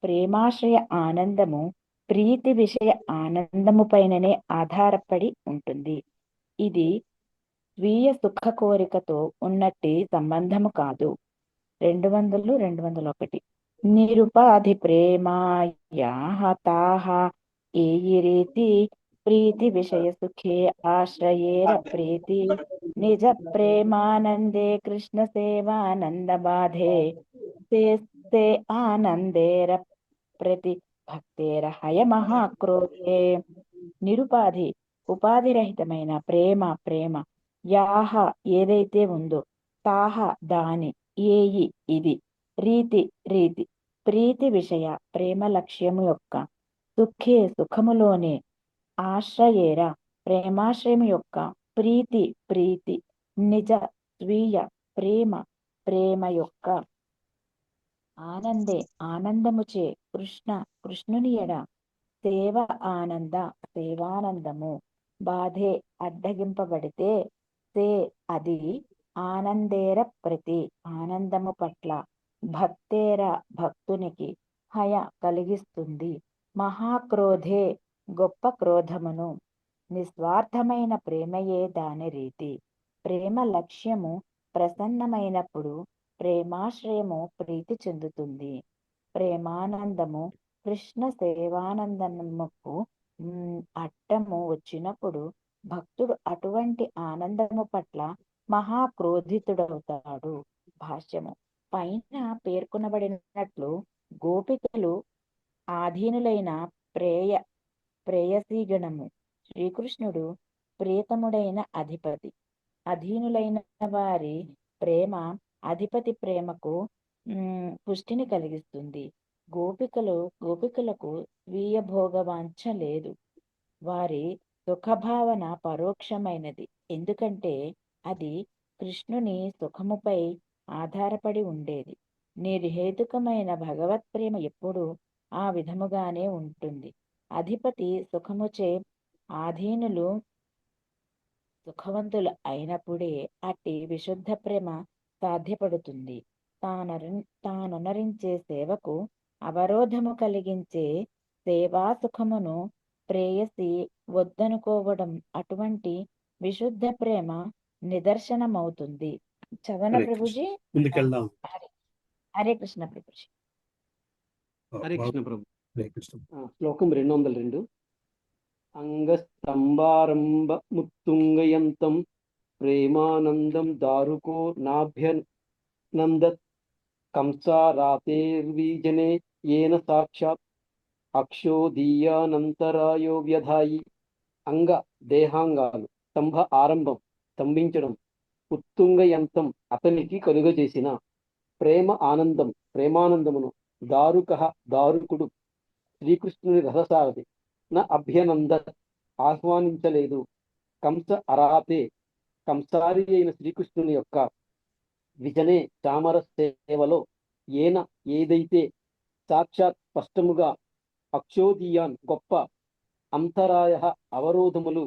ప్రేమాశ్రయ ఆనందము ప్రీతి విషయ ఆనందము పైననే ఆధారపడి ఉంటుంది. ఇది స్వీయ సుఖ కోరికతో ఉన్నట్టి సంబంధము కాదు. 200, 201. నిరుపాధి ప్రేమాయాహ తాహ ఏయి రీతి ప్రీతి విషయ సుఖే ఆశ్రయేర ప్రీతి నిజ ప్రేమానందే కృష్ణ సేవానంద బాధే తే ఆనందేర ప్రతి భక్తేర హయ మహాక్రోధే. నిరుపాధి ఉపాధిరహితమైన ప్రేమ యాహ ఏదైతే ఉందో, తాహ దాని, ఏయి ఇది, రీతి ప్రీతి విషయ ప్రేమ లక్ష్యము యొక్క, సుఖే సుఖములోనే, ఆశ్రయేర ప్రేమాశ్రయము యొక్క, ప్రీతి నిజ స్వీయ ప్రేమ యొక్క, ఆనందే ఆనందముచే, కృష్ణుని ఎడ, సేవానందము, బాధే అడ్డగింపబడితే, అది, ఆనందేర ప్రతి ఆనందము పట్ల, భక్తేర భక్తునికి, హయ కలిగిస్తుంది, మహాక్రోధే గొప్ప క్రోధమును. నిస్వార్థమైన ప్రేమయే దాని రీతి. ప్రేమ లక్ష్యము ప్రసన్నమైనప్పుడు ప్రేమాశ్రయము ప్రీతి చెందుతుంది. ప్రేమానందము కృష్ణ సేవానందముకు అట్టము వచ్చినప్పుడు భక్తుడు అటువంటి ఆనందము పట్ల మహాక్రోధితుడవుతాడు. భాష్యము. పైన పేర్కొనబడినట్లు గోపికలు ఆధీనులైన ప్రేయసీగణము. శ్రీకృష్ణుడు ప్రియతముడైన అధిపతి. అధీనులైన వారి ప్రేమ అధిపతి ప్రేమకు పుష్టిని కలిగిస్తుంది. గోపికలకు స్వీయ భోగవాంఛ లేదు. వారి సుఖభావన పరోక్షమైనది, ఎందుకంటే అది కృష్ణుని సుఖముపై ఆధారపడి ఉండేది. నిర్హేతుకమైన భగవత్ ప్రేమ ఎప్పుడు ఆ విధముగానే ఉంటుంది. అధిపతి సుఖముచే ఆధీనులు సుఖవంతులు అయినప్పుడే అట్టి విశుద్ధ ప్రేమ సాధ్యపడుతుంది. తానొనరించే సేవకు అవరోధము కలిగించే సేవా సుఖమును ప్రేయసి వద్దనుకోవడం అటువంటి విశుద్ధ ప్రేమ నిదర్శనమవుతుంది. చదవన ప్రభుజీ. ముందుకెళ్దాం. హరే కృష్ణ ప్రభుజీ. హరే కృష్ణ ప్రభు. శ్లోకం 202. అంగస్తంభారంభ ముత్తుంగయంతం ప్రేమానందం దారుకో నాభ్యనందత్ కంసారాతేర్వీజనే ఏన సాక్షాత్ అక్షోదీయానంతరాయో వ్యధాయి. అంగ దేహాంగాలు, స్తంభ ఆరంభం స్తంభించడం, ఉత్తుంగయంతం అతనికి కలుగజేసిన, ప్రేమ ఆనందం ప్రేమానందమును, దారుక దారుకుడు శ్రీకృష్ణుని రథసారథి, నా అభ్యనంద ఆహ్వానించలేదు, కంస అరాతే కంసారి అయిన శ్రీకృష్ణుని యొక్క విజనే చామర సేవలో ఏదైతే సాక్షాత్ స్పష్టముగా అక్షోదీయాన్ గొప్ప అంతరాయ అవరోధములు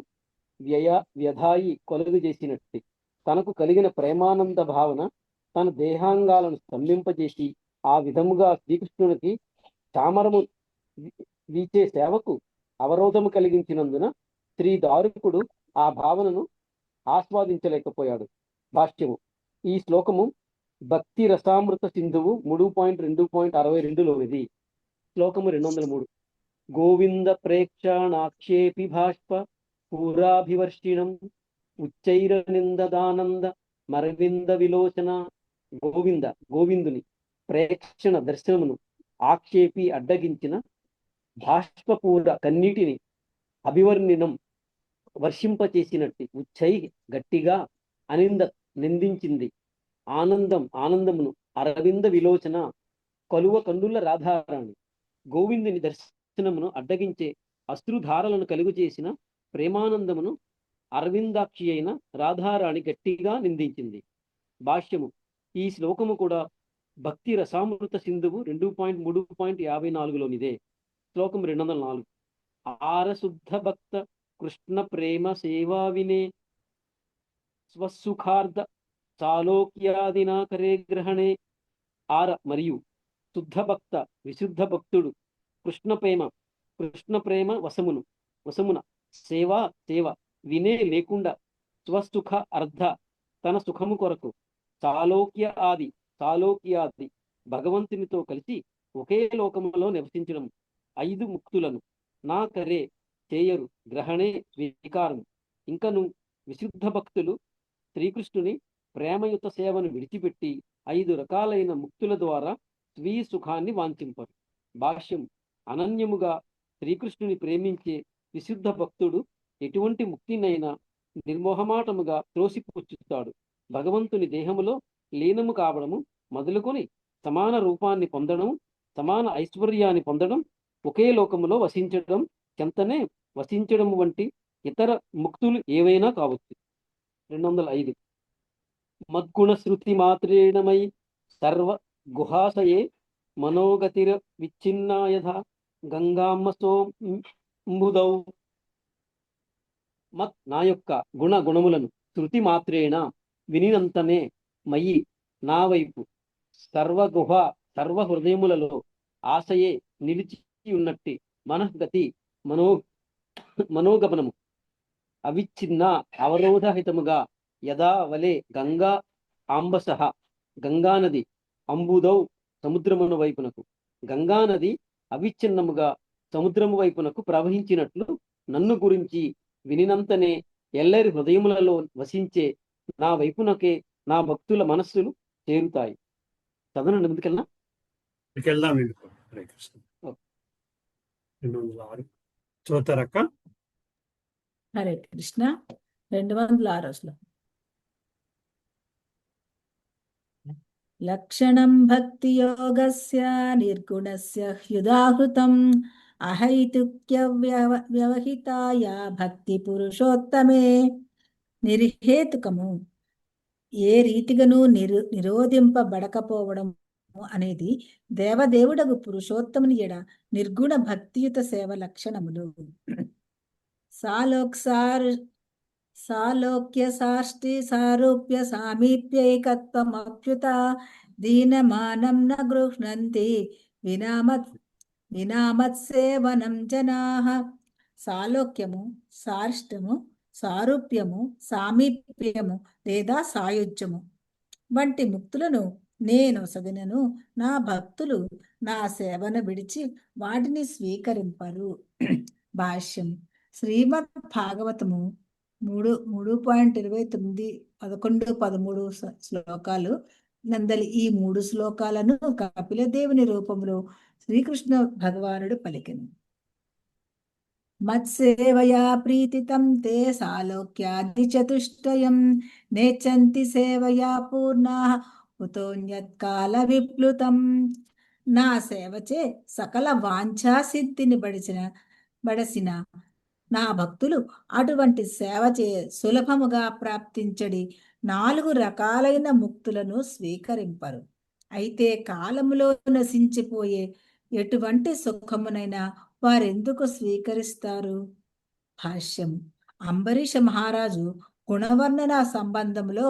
వ్యధాయి కొలుగు చేసినట్టు తనకు కలిగిన ప్రేమానంద భావన తన దేహాంగాలను స్తంభింపజేసి ఆ విధముగా శ్రీకృష్ణునికి చామరము వీచే సేవకు అవరోధము కలిగించినందున శ్రీ దారుకుడు ఆ భావనను ఆస్వాదించలేకపోయాడు. భాష్యము. ఈ శ్లోకము భక్తి రసామృత సింధువు 3.2.62లోనిది. శ్లోకము 203. గోవింద ప్రేక్షాణాక్షేపి భాష్ప పూరాభివర్షిణం ఉచ్చైరనిందదానంద మరవింద విలోచన. గోవిందుని ప్రేక్షణ దర్శనమును ఆక్షేపి అడ్డగించిన బాష్పపూర కన్నీటిని అభివర్ణినం వర్షింపచేసినట్టు ఉచ్చై గట్టిగా నిందించింది. ఆనందమును అరవింద విలోచన కలువ కన్నుల రాధారాణి. గోవిందుని దర్శనమును అడ్డగించే అశ్రుధారలను కలుగు చేసిన ప్రేమానందమును అరవిందాక్షి అయిన రాధారాణి గట్టిగా నిందించింది. భాష్యము. ఈ శ్లోకము కూడా భక్తి రసామృత సింధువు 2.3.54లోనిదే. శ్లోకం 204. ఆరశుద్ధ భక్త కృష్ణ ప్రేమ సేవా వినే స్వసుఖార్థ చాలోక్యాదినా కరే గ్రహణే. మరియు శుద్ధ భక్త విశుద్ధ భక్తుడు కృష్ణ ప్రేమ వశమున సేవ వినే లేకుండా స్వసుఖ అర్థ తన సుఖము కొరకు చాలోక్యాది భగవంతునితో కలిసి ఒకే లోకములో నివసించడం 5 ముక్తులను నా కరే చేయరు గ్రహణే వికారం. ఇంకను విశుద్ధ భక్తులు శ్రీకృష్ణుని ప్రేమయుత సేవను విడిచిపెట్టి 5 రకాలైన ముక్తుల ద్వారా స్వీయ సుఖాన్ని వాంఛింపరు. భాష్యం. అనన్యముగా శ్రీకృష్ణుని ప్రేమించే విశుద్ధ భక్తుడు ఎటువంటి ముక్తినైనా నిర్మోహమాటముగా త్రోసిపుచ్చుతాడు. భగవంతుని దేహములో లీనము కావడము మొదలుకొని సమాన రూపాన్ని పొందడం, సమాన ఐశ్వర్యాన్ని పొందడం, ఒకే లోకములో వసించడం, చెంతనే వసించడం వంటి ఇతర ముక్తులు ఏవైనా కావచ్చు. 205. మద్గుణ శృతి మాత్రేణమై సర్వ గుహాశయే మనోగతిర విచ్ఛిన్నాయథ గంగామ్మసోంబుదౌ. నా యొక్క గుణములను శృతి మాత్రేణ వినినంతనే మయి నా వైపు సర్వ హృదయములలో ఆశయే నిలిచి ఉన్నట్టి మనఃగతి మనోగమనము అవిచ్ఛిన్న అవరోధహితముగా యదా వలే గంగా ఆంబస గంగానది అంబుదౌ సముద్రమును వైపునకు, గంగానది అవిచ్ఛిన్నముగా సముద్రము వైపునకు ప్రవహించినట్లు నన్ను గురించి వినినంతనే ఎల్లరి హృదయములలో వసించే నా వైపునకే నా భక్తుల మనస్సులు చేరుతాయి. చదవనండి ముందుకెళ్ళినా. హరే కృష్ణ. 206 చూతారక్క. హరే కృష్ణ. 206 శ్లోకం. లక్షణం భక్తి యోగస్య నిర్గుణస్య హ్యుదాహృతం అహైతుక్య వ్యవహితాయ భక్తి పురుషోత్తమే. నిర్హేతుకము ఏ రీతిగాను నిరోధింపబడకపోవడం అనేది దేవదేవుడగు పురుషోత్తముని ఎడ నిర్గుణ భక్తియుత సేవ లక్షణములు. సాలోక్య సాష్టి సారూప్య సామీప్యైకత్వమప్యుత దీనమానం న గృహ్ణంతి వినామత్సేవనం జనాః. సాలోక్యము, సారిష్టము, సారూప్యము, సామీప్యము లేదా సాయుజ్యము వంటి ముక్తులను నేను సదినను నా భక్తులు నా సేవను విడిచి వాటిని స్వీకరింపరు. భాష్యం. శ్రీమద్ భాగవతము 3.29, 11, 13 శ్లోకాలు నందలి ఈ 3 శ్లోకాలను కపిలదేవుని రూపంలో శ్రీకృష్ణ భగవానుడు పలికెను. మత్సేవయా ప్రీతితం తే సాలోక్యాది చతుష్టయం నేచంతి సేవయా పూర్ణాః కుతోన్యత్కాల విప్లుతం. నా సేవచే సకల వాంఛా సిద్ధిని బడసిన నా భక్తులు అటువంటి సేవ చే సులభముగా ప్రాప్తించడి 4 రకాలైన ముక్తులను స్వీకరింపరు. అయితే కాలములో నశించిపోయే ఎటువంటి సుఖమునైనా వారెందుకు స్వీకరిస్తారు? భాష్యం. అంబరీష మహారాజు గుణవర్ణన సంబంధంలో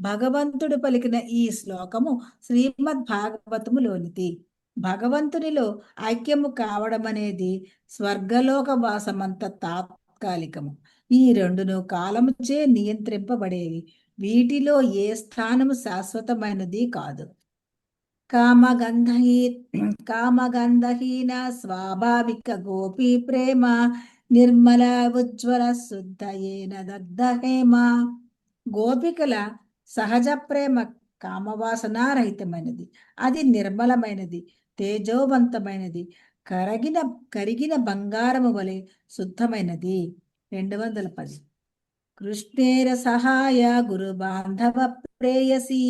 భగవంతుడు పలికిన ఈ శ్లోకము శ్రీమద్ భాగవతములోనిది. భగవంతునిలో ఐక్యము కావడం అనేది స్వర్గలోక వాసమంత తాత్కాలికము. ఈ రెండును కాలముచే నియంత్రింపబడేవి. వీటిలో ఏ స్థానము శాశ్వతమైనది కాదు. కామగంధహీన స్వాభావిక గోపీ ప్రేమ నిర్మల ఉజ్వల శుద్ధయేన దగ్ధహేమ. గోపికల సహజ ప్రేమ కామవాసనారహితమైనది. అది నిర్మలమైనది, తేజోవంతమైనది, కరిగిన బంగారము వలె శుద్ధమైనది. 210. కృష్ణేర సహాయ గురు బాంధవ ప్రేయసి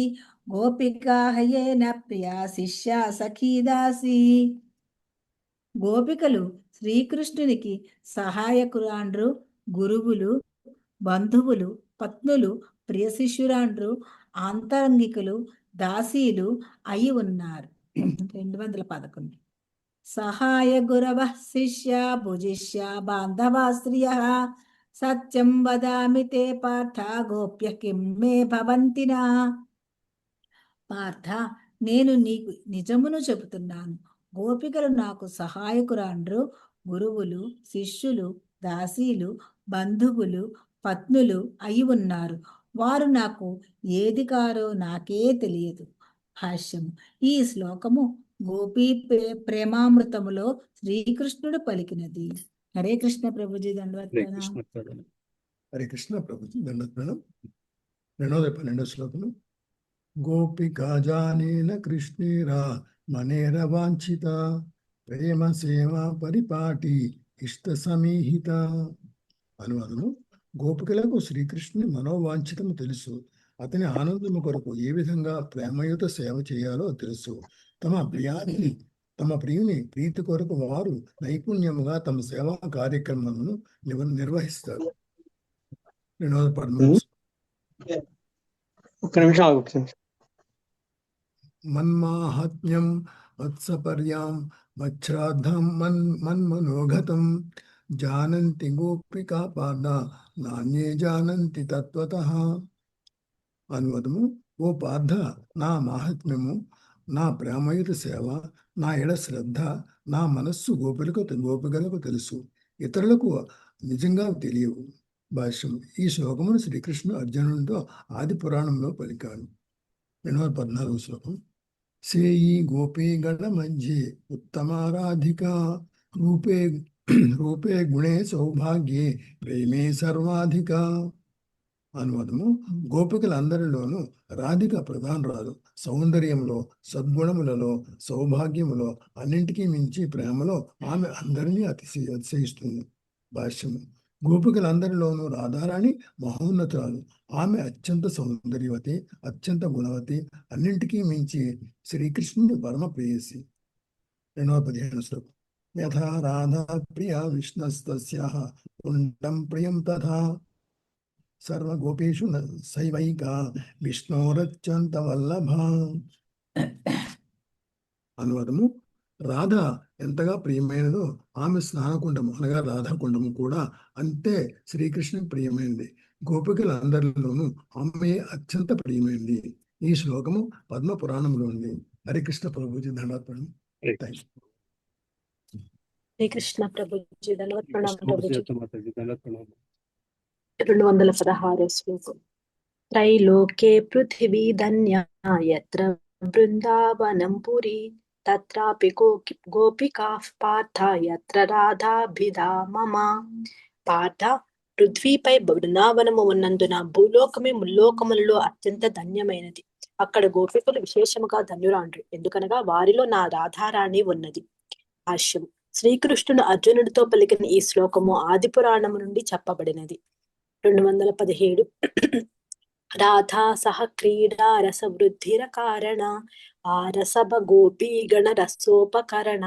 గోపికాహయేన ప్రియా శిష్య సఖీదాసి. గోపికలు శ్రీకృష్ణునికి సహాయకురాండ్రు, గురువులు, బంధువులు, పత్నులు, ప్రియ శిష్యురాండ్రు, ఆంతరంగికులు, దాసీలు అయి ఉన్నారు. 211. సహాయ గురవ శిష్య భుజిష్య బాంధవాశ్రియ సత్యం వదామి తే పార్థ గోప్య కిం మే భవంతినా. పార్థ, నేను నీకు నిజమును చెబుతున్నాను. గోపికలు నాకు సహాయకురాండ్రు, గురువులు, శిష్యులు, దాసీలు, బంధువులు, పత్నులు అయి ఉన్నారు. వారు నాకు ఏది కారో నాకే తెలియదు. భాష్యం. ఈ శ్లోకము గోపీ ప్రేమామృతములో శ్రీకృష్ణుడు పలికినది. హరే కృష్ణ ప్రభుజీ దండవత్ప్రణామం. హరే కృష్ణ ప్రభుజీ దండవత్ప్రణామం. 212 శ్లోకము. గోపికా జానేన కృష్ణేరా మనేర వాంఛిత ప్రేమ సేవ పరిపాటి ఇష్ట సమీహిత. అనువాదము. గోపికలకు శ్రీకృష్ణుని మనోవాంఛితము తెలుసు. అతని ఆనందము కొరకు ఏ విధంగా ప్రేమయుత సేవ చేయాలో తెలుసు. తమ ప్రియుని ప్రీతి కొరకు వారు నైపుణ్యముగా తమ సేవా కార్యక్రమాలను నిర్వహిస్తారు. 213. మన్మాహాత్మ్యం వత్సపర్యాం మచ్ఛ్రాద్ధం మన్మనోగతం జానంతి గోపికా పాద నాణ్యే జానంతి తత్వతః. అనువాదము. ఓ పార్థ, నా మాహాత్మ్యము, నా ప్రేమయుత సేవ, నా ఎడ శ్రద్ధ, నా మనస్సు గోపికలకు తెలుసు, ఇతరులకు నిజంగా తెలియవు. భాష్యం. ఈ శ్లోకమును శ్రీకృష్ణుడు అర్జునుడితో ఆది పురాణంలో పలికాడు. 214 శ్లోకం. సేయి గోపీ గణ మధ్యే ఉత్తమారాధిక రూపే గుణే సౌభాగ్యే ప్రేమే సర్వాధిక. అనువాదము. గోపికలందరిలోనూ రాధిక ప్రధానరాలు. సౌందర్యంలో, సద్గుణములలో, సౌభాగ్యములో, అన్నింటికీ మించి ప్రేమలో ఆమె అందరినీ అతిశయిస్తుంది. భాష్యము. గోపికలందరిలోనూ రాధారాణి మహోన్నతురాలు. ఆమె అత్యంత సౌందర్యవతి, అత్యంత గుణవతి, అన్నింటికీ మించి శ్రీకృష్ణుని పరమ ప్రేయసి. 215 శ్లోకం. యథా రాధా ప్రియ విష్ణస్తస్యాః కుండం ప్రియం తథా సర్వగోపేషు సైవైకా విష్ణోరత్యంత వల్లభ. అనువాదము: రాధ ఎంతగా ప్రియమైనదో ఆమె స్నానకుండము అనగా రాధాకుండము కూడా అంతే శ్రీకృష్ణుని ప్రియమైనది. గోపికలందరిలోనూ ఆమె అత్యంత ప్రియమైనది. ఈ శ్లోకము పద్మ పురాణంలో ఉంది. హరికృష్ణ ప్రభుజీ దండాత్మణం. శ్రీకృష్ణ ప్రభుజీ దండవత్ప్రణామం ప్రభుజీ. దండాత్మణం. 216 శ్లోకం. త్రైలోక్యే పృథివీ ధన్యా యత్ర బృందావనం పురీ తత్రాపి గోపికాః పార్థ యత్ర రాధాభిధా మమ. పార్థ, పృథ్వీపై బృందావనము ఉన్నందున భూలోకమే ముల్లోకములలో అత్యంత ధన్యమైనది. అక్కడ గోపికలు విశేషముగా ధన్యురాండ్రు, ఎందుకనగా వారిలో నా రాధారాణి ఉన్నది. భాష్యం. శ్రీకృష్ణుడు అర్జునుడితో పలికిన ఈ శ్లోకము ఆది పురాణము నుండి చెప్పబడినది. 217. రాధా సహ క్రీడా రస వృద్ధిర కారణ ఆరసభ గోపీ గణ రసోపకరణ.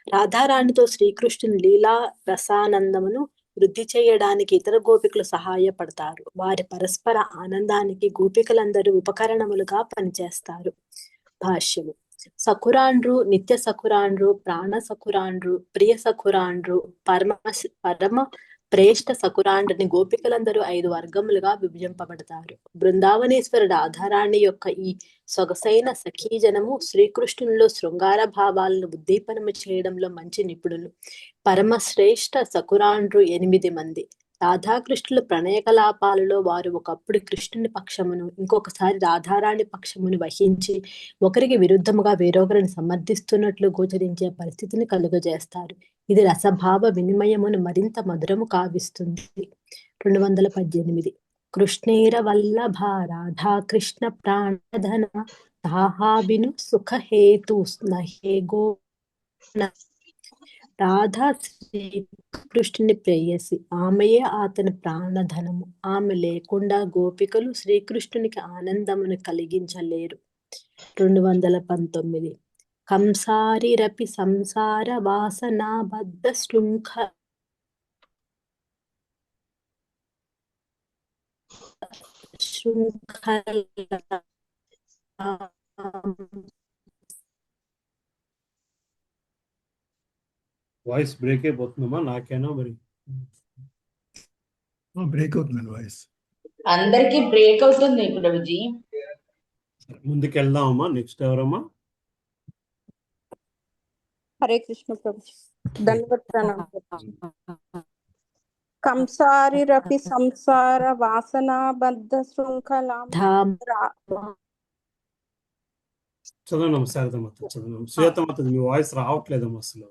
రాధారాణితో శ్రీకృష్ణుని లీలా రసానందమును వృద్ధి చేయడానికి ఇతర గోపికలు సహాయపడతారు. వారి పరస్పర ఆనందానికి గోపికలందరూ ఉపకరణములుగా పనిచేస్తారు. భాష్యము. సఖురాండ్రు, నిత్య సఖురాండ్రు, ప్రాణ సఖురాండ్రు, ప్రియ సఖురాండ్రు, పరమ ప్రేష్ఠ సఖురాండ్రని గోపికలందరూ 5 వర్గములుగా విభజింపబడతారు. బృందావనేశ్వరుడు రాధారాణి యొక్క ఈ సొగసైన సఖీజనము శ్రీకృష్ణునిలో శృంగార భావాలను ఉద్దీపనము చేయడంలో మంచి నిపుణులు. పరమశ్రేష్ఠ సఖురాండ్రు 8 మంది. రాధాకృష్ణుల ప్రణయ కలాపాలలో వారు ఒకప్పుడు కృష్ణుని పక్షమును, ఇంకొకసారి రాధారాణి పక్షమును వహించి ఒకరికి విరుద్ధముగా వేరొకరిని సమర్థిస్తున్నట్లు గోచరించే పరిస్థితిని కలుగజేస్తారు. ఇది రసభావ వినిమయమును మరింత మధురము కావిస్తుంది. 218. కృష్ణేర వల్లభ రాధాకృష్ణ ప్రాణధన తాహాబిను సుఖహేతు స్నహే గో. రాధా శ్రీకృష్ణుని ప్రేయసి, ఆమెయే అతని ప్రాణధనము. ఆమె లేకుండా గోపికలు శ్రీకృష్ణునికి ఆనందమును కలిగించలేరు. 219. కంసారిరపి సంసార వాసనాబద్ధ శృంఖల వాయిస్ బ్రేక్ అయిపోతుందమ్మా, నాకేనా మరి? బ్రేక్ అవుతుంది వాయిస్. అందరికి బ్రేక్ అవుతుంది ప్రభుజీ. ముందుకు వెళ్దామమ్మా. నెక్స్ట్ ఎవరమ్మా? హరే కృష్ణ ప్రభుజీ. దండవత్ప్రణామం. కంసారిరపి సంసార వాసనాబద్ధ శృంఖలాం. చదవనమ్మ శారదమ్మ, చదవనమ్మ. సుజాతమ్మ, మీ వాయిస్ రావట్లేదమ్మా అసలు.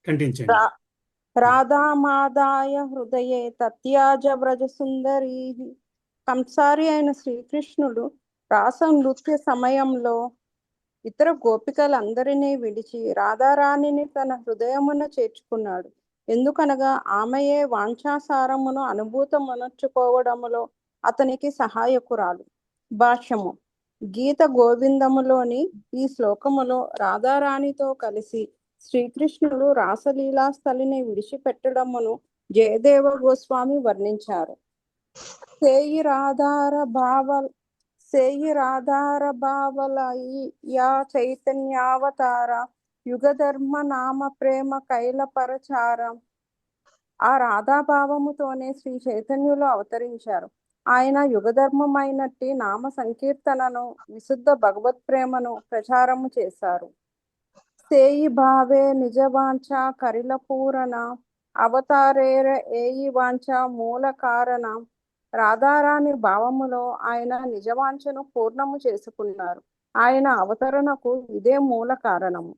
కంటిన్యూ చేయండి. రాధామాదాయ హృదయే తత్యాజ వ్రజ సుందరీ. కంసారి అయిన శ్రీకృష్ణుడు రాస నృత్య సమయంలో ఇతర గోపికలందరినీ విడిచి రాధారాణిని తన హృదయమున చేర్చుకున్నాడు. ఎందుకనగా ఆమెయే వాంఛాసారమును అనుభూతమునర్చుకోవడములో అతనికి సహాయకురాలు. భాష్యము. గీత గోవిందములోని ఈ శ్లోకములో రాధారాణితో కలిసి శ్రీకృష్ణుడు రాసలీలా స్థలిని విడిచిపెట్టడమును జయదేవ గోస్వామి వర్ణించారు. సేయి రాధార భావల యా చైతన్యావతార యుగధర్మ నామ ప్రేమ కైలపరచార. ఆ రాధాభావముతోనే శ్రీ చైతన్యులు అవతరించారు. ఆయన యుగధర్మమైనట్టి నామ సంకీర్తనను, విశుద్ధ భగవత్ ప్రేమను ప్రచారము చేశారు. సేయి భావే నిజవాంఛ కరిల పూరణ అవతారేర ఏయి వాంఛ మూల కారణ. రాధారాణి భావములో ఆయన నిజవాంఛను పూర్ణము చేసుకున్నారు. ఆయన అవతరణకు ఇదే మూల కారణము.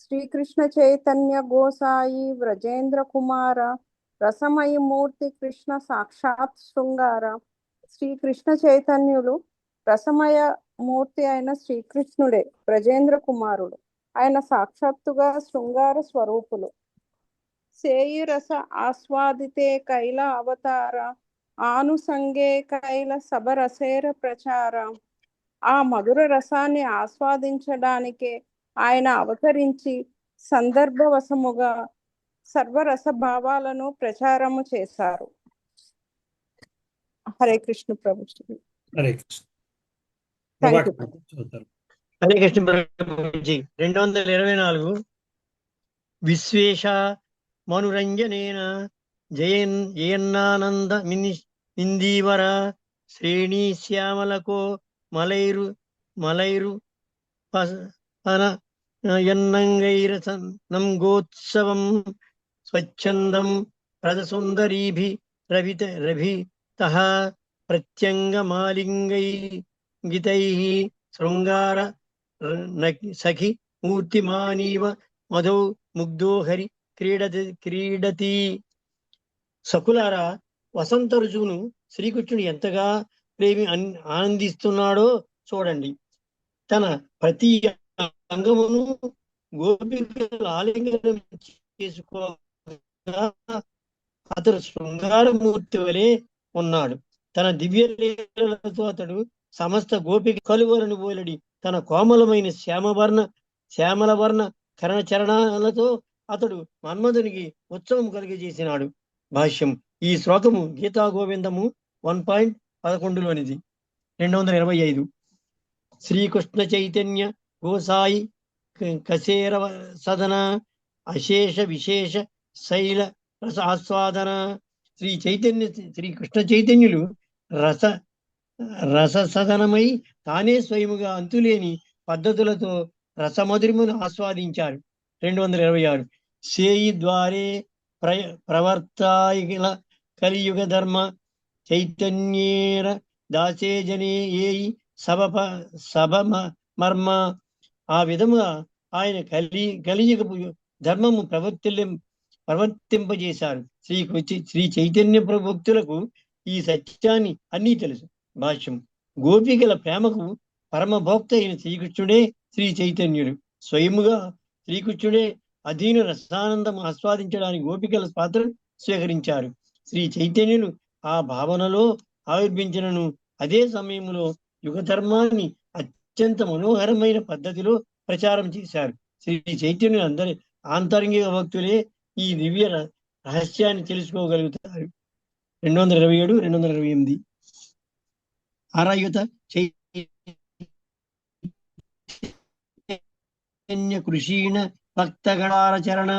శ్రీకృష్ణ చైతన్య గోసాయి వ్రజేంద్ర కుమార రసమయి మూర్తి కృష్ణ సాక్షాత్ శృంగార. శ్రీకృష్ణ చైతన్యులు రసమయ మూర్తి అయిన సేయురస ఆస్వాదితే కైల అవతార ఆనుసంగే కైల సబరసేర ప్రచార. ఆ మధుర రసాన్ని ఆస్వాదించడానికే ఆయన అవతరించి సందర్భవశముగా సర్వరస భావాలను ప్రచారము చేశారు. హరే కృష్ణ ప్రభుజీ. హరే కృష్ణ. Thank you. చదువుతారు. హరే కృష్ణ ప్రభుజీ. 224 విశ్వేశ మనురంజనేన జయన్నానంద ఇందీవర శ్రేణి శ్యామలకో మలైరు ఎన్నంగైరసంగోత్సవం స్వచ్ఛందం రజసుందరీభి రభితః ప్రత్యంగమాలింగై గీతైః శృంగార సఖి మూర్తిమానీవ మధౌ ముగ్ధో హరి క్రీడతి. సకులారా, వసంత ఋతువును శ్రీకృష్ణుడు ఎంతగా ఆనందిస్తున్నాడో చూడండి. తన ప్రతి అంగమును గోపికలు ఆలింగనం చేసుకోగా అతడు శృంగారమూర్తి వలె ఉన్నాడు. తన దివ్య లీలలతో అతడు సమస్త గోపిక కలువలను పోలడి తన కోమలమైన శ్యామల వర్ణ కరణచరణాలతో అతడు మన్మధునికి ఉత్సవం కలిగజేసినాడు. భాష్యం. ఈ శ్లోకము గీతా గోవిందము 1.11లోనిది. 225 శ్రీకృష్ణ చైతన్య గోసాయి కసేర సదన అశేష విశేష శైల రస ఆస్వాదన. శ్రీకృష్ణ చైతన్యులు రస సదనమై తానే స్వయముగా అంతులేని పద్ధతులతో రసమధురిమును ఆస్వాదించారు. 226 సేయి ద్వారే ప్రవర్తాయిల కలియుగ ధర్మ చైతన్యేర దాసే జనే ఏయి సభ మర్మ. ఆ విధముగా ఆయన కలియుగ ధర్మము ప్రవర్తింపజేశారు. శ్రీ చైతన్య భక్తులకు ఈ సత్యాన్ని అన్నీ తెలుసు. భాష్యం. గోపికల ప్రేమకు పరమభోక్త అయిన శ్రీకృష్ణుడే శ్రీ చైతన్యుడు. స్వయముగా శ్రీకృష్ణుడే అధీన రసానందం ఆస్వాదించడానికి గోపికల పాత్ర స్వీకరించారు. శ్రీ చైతన్యులు ఆ భావనలో ఆవిర్భించినను అదే సమయంలో యుగ ధర్మాన్ని అత్యంత మనోహరమైన పద్ధతిలో ప్రచారం చేశారు. శ్రీ చైతన్యులు అందరి ఆంతరంగిక భక్తులే ఈ దివ్య రహస్యాన్ని తెలుసుకోగలుగుతారు. 227, 228 అరయుత చైతన్య కృషీణ భక్తగణారచరణ.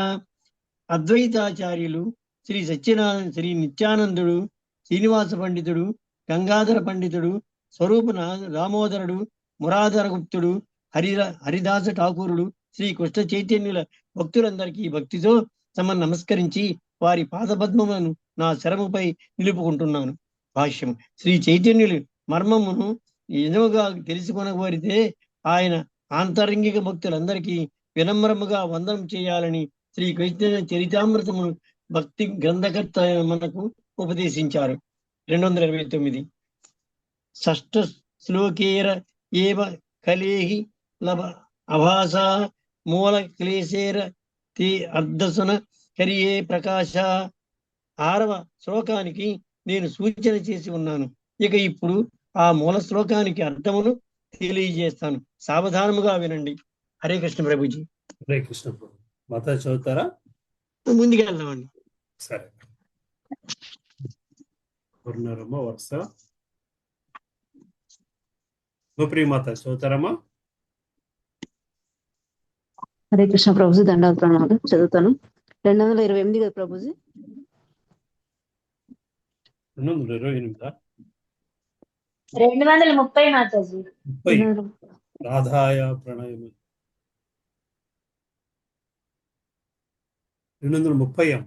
అద్వైతాచార్యులు శ్రీ నిత్యానందుడు, శ్రీనివాస పండితుడు, గంగాధర పండితుడు, స్వరూప దామోదరుడు, మురాధర గుప్తుడు, హరిదాస ఠాకూరుడు, శ్రీ కృష్ణ చైతన్యుల భక్తులందరికీ భక్తితో నమస్కరించి వారి పాదపద్మములను నా శరముపై నిలుపుకుంటున్నాను. భాష్యం. శ్రీ చైతన్యులు మర్మమును నిజముగా తెలుసుకొనగోరితే ఆయన ఆంతరంగిక భక్తులందరికీ వినమ్రముగా వందనం చేయాలని శ్రీ కృష్ణ చరితామృతమును భక్తి గ్రంథకర్త మనకు ఉపదేశించారు. 229 షష్ఠ శ్లోకేర ఏవ కలేహి లభ అభాస మూల క్లేశేర తే అర్ధసున కరియే ప్రకాశ. 6వ శ్లోకానికి నేను సూచన చేసి ఉన్నాను. ఇక ఇప్పుడు ఆ మూల శ్లోకానికి అర్థమును తెలియజేస్తాను. సావధానముగా వినండి. హరే కృష్ణ ప్రభుజీ. హరే కృష్ణ ప్రభు. మాతా చదువుతారా? ముందుకు వెళ్దామండి. సరే. పూర్ణరమ్మ వరుస గోప్రియ మాత చదువుతారమ్మా? హరే కృష్ణ ప్రభుజీ. దండాలు ప్రణామాలు. చదువుతాను. 228 కదా ప్రభుజీ? 228 230 మాతాజీ. 30 రాధాయ ప్రణయం. 230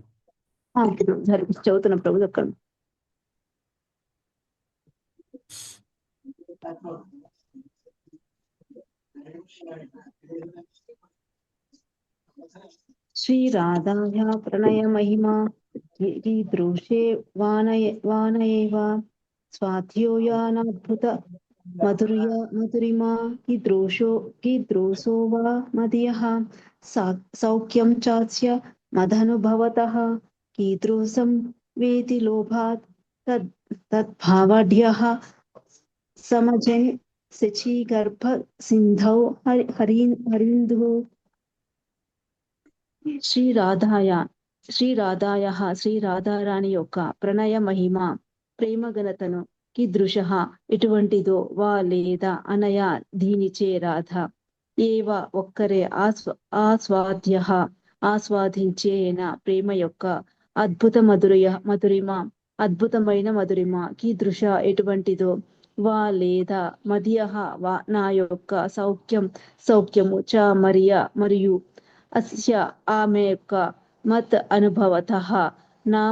చదువుతున్నా ప్రభు. ఒక్క శ్రీ రాధాయ ప్రణయ మహిమా దృశే వానయేవ స్వాధ్యోయానద్భుత మధురిమా కీదృశో వా మదీయః సౌఖ్యం చాస్య మదనుభవతః కీదృశం వేతి లోభాత్ తద్భావాఢ్యః సమజని శచీగర్భ సింధౌ హరిందుః. శ్రీ రాధారాణి యొక్క ప్రణయ మహిమ ప్రేమ ఘనతను కీదృశః ఎటువంటిదో వా లేదా అనయా దీనిచే రాధ ఏవ ఒక్కరే ఆస్వాద్యః ఆస్వాదించేన ప్రేమ యొక్క అద్భుతమైన మధురిమ కీదృశ ఎటువంటిదో వా లేదా మదియః వా నా యొక్క సౌఖ్యము చ మరియు అస్య ఆమె యొక్క మత్ అనుభవతః నా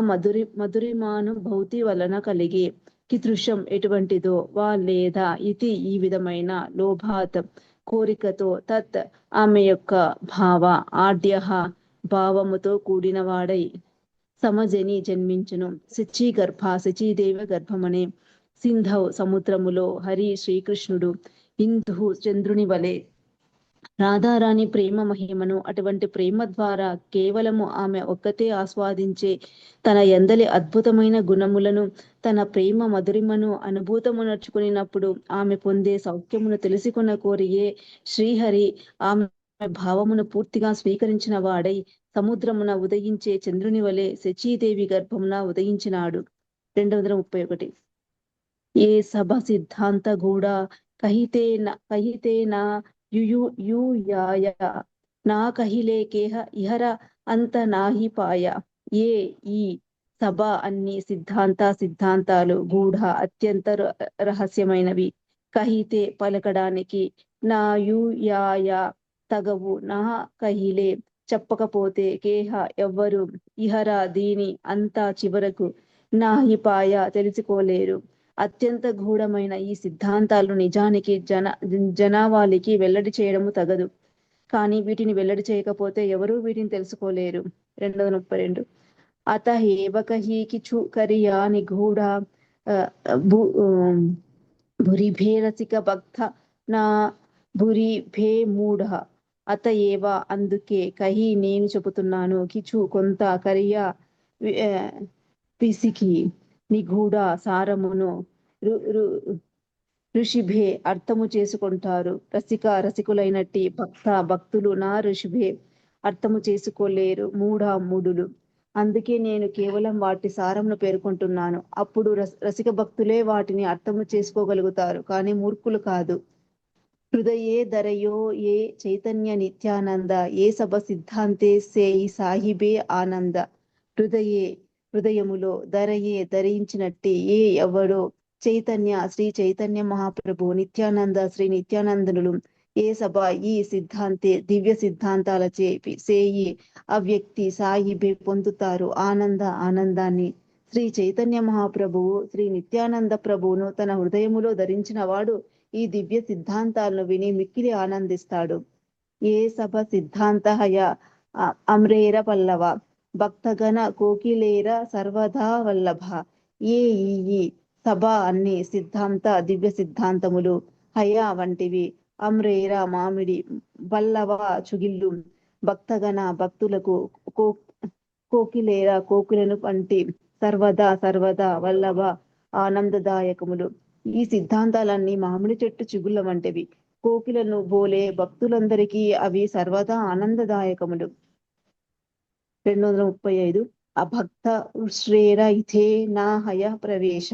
మధురిమానుభూతి వలన కలిగే కీదృశం ఎటువంటిదో వా లేదా ఇది ఈ విధమైన లోభాత్ కోరికతో తత్ ఆమె యొక్క ఆఢ్యః భావముతో కూడిన వాడై సమజని జన్మించును. శచీదేవి గర్భమనే సింధౌ సముద్రములో హరి శ్రీకృష్ణుడు ఇందు చంద్రుని వలె రాధారాణి ప్రేమ మహిమను అటువంటి ప్రేమ ద్వారా కేవలము ఆమె ఒక్కతే ఆస్వాదించే తన ఎందలి అద్భుతమైన గుణములను తన ప్రేమ మధురిమను అనుభూతమునర్చుకున్నప్పుడు ఆమె పొందే సౌఖ్యమును తెలుసుకున్న కోరియే శ్రీహరి ఆమె భావమును పూర్తిగా స్వీకరించిన వాడై సముద్రమున ఉదయించే చంద్రుని వలె శచీదేవి గర్భమున ఉదయించినాడు. 231. ఏ సభ సిద్ధాంత గూఢ కహితేనా యూయాయ నా కహిలే కేహ ఇహర అంత నాహి పాయ. ఈ సభ అన్ని సిద్ధాంతాలు గూఢ అత్యంత రహస్యమైనవి. కహితే పలకడానికి, నా యూయాయ తగవు, నా కహిలే చెప్పకపోతే, కేహ ఎవ్వరు, ఇహర దీని అంతా చివరకు, నాహిపాయ తెలుసుకోలేరు. అత్యంత గూఢమైన ఈ సిద్ధాంతాలు నిజానికి జనావాళికి వెల్లడి చేయడము తగదు. కానీ వీటిని వెల్లడి చేయకపోతే ఎవరూ వీటిని తెలుసుకోలేరు. 232. అత హేవకహి కిచు కరియా నిగూఢ భురిభే రసిక భక్త నా భురిభే మూఢ. అత ఏవ అందుకే, కహి నేను చెబుతున్నాను, కిచు కొంత, కరియా పిసికి, నిగూఢ సారమును, ఋషిభే అర్థము చేసుకుంటారు, రసికులైనట్టి, భక్తులు నా ఋషిభే అర్థము చేసుకోలేరు, మూఢులు. అందుకే నేను కేవలం వాటి సారమును పేర్కొంటున్నాను. అప్పుడు రసిక భక్తులే వాటిని అర్థము చేసుకోగలుగుతారు, కానీ మూర్ఖులు కాదు. హృదయే ధరయో ఏ చైతన్య నిత్యానంద, ఏ సభ సిద్ధాంతే సేయి సాహిబే ఆనంద. హృదయములో ధరయే ధరించినట్టే ఏ ఎవడో చైతన్య శ్రీ చైతన్య మహాప్రభు, నిత్యానంద శ్రీ నిత్యానందనులు, ఏ సభ ఈ సిద్ధాంతే దివ్య సిద్ధాంతాలచే సేయి అవ్యక్తి సాయిబే పొందుతారు ఆనందాన్ని. శ్రీ చైతన్య మహాప్రభువు శ్రీ నిత్యానంద ప్రభువును తన హృదయములో ధరించిన వాడు ఈ దివ్య సిద్ధాంతాలను విని మిక్కిలి ఆనందిస్తాడు. ఏ సభ సిద్ధాంతహయ అమ్రేర పల్లవ, భక్తగణ కోకిలేర సర్వదా వల్లభ. ఈ సభ అన్ని దివ్య సిద్ధాంతములు, హయ వంటివి, అమ్రేర మామిడి, వల్లవ చుగిళ్ళు, భక్తగణ భక్తులకు, కోకిలేర కోకిలను వంటి, సర్వదా వల్లభ ఆనందదాయకములు. ఈ సిద్ధాంతాలన్నీ మామిడి చెట్టు చిగుళ్ళ వంటివి, కోకిలను బోలే భక్తులందరికీ అవి సర్వదా ఆనందదాయకములు. 235. అభక్త ఉశ్రేర ఇథే నా హయ ప్రవేశ,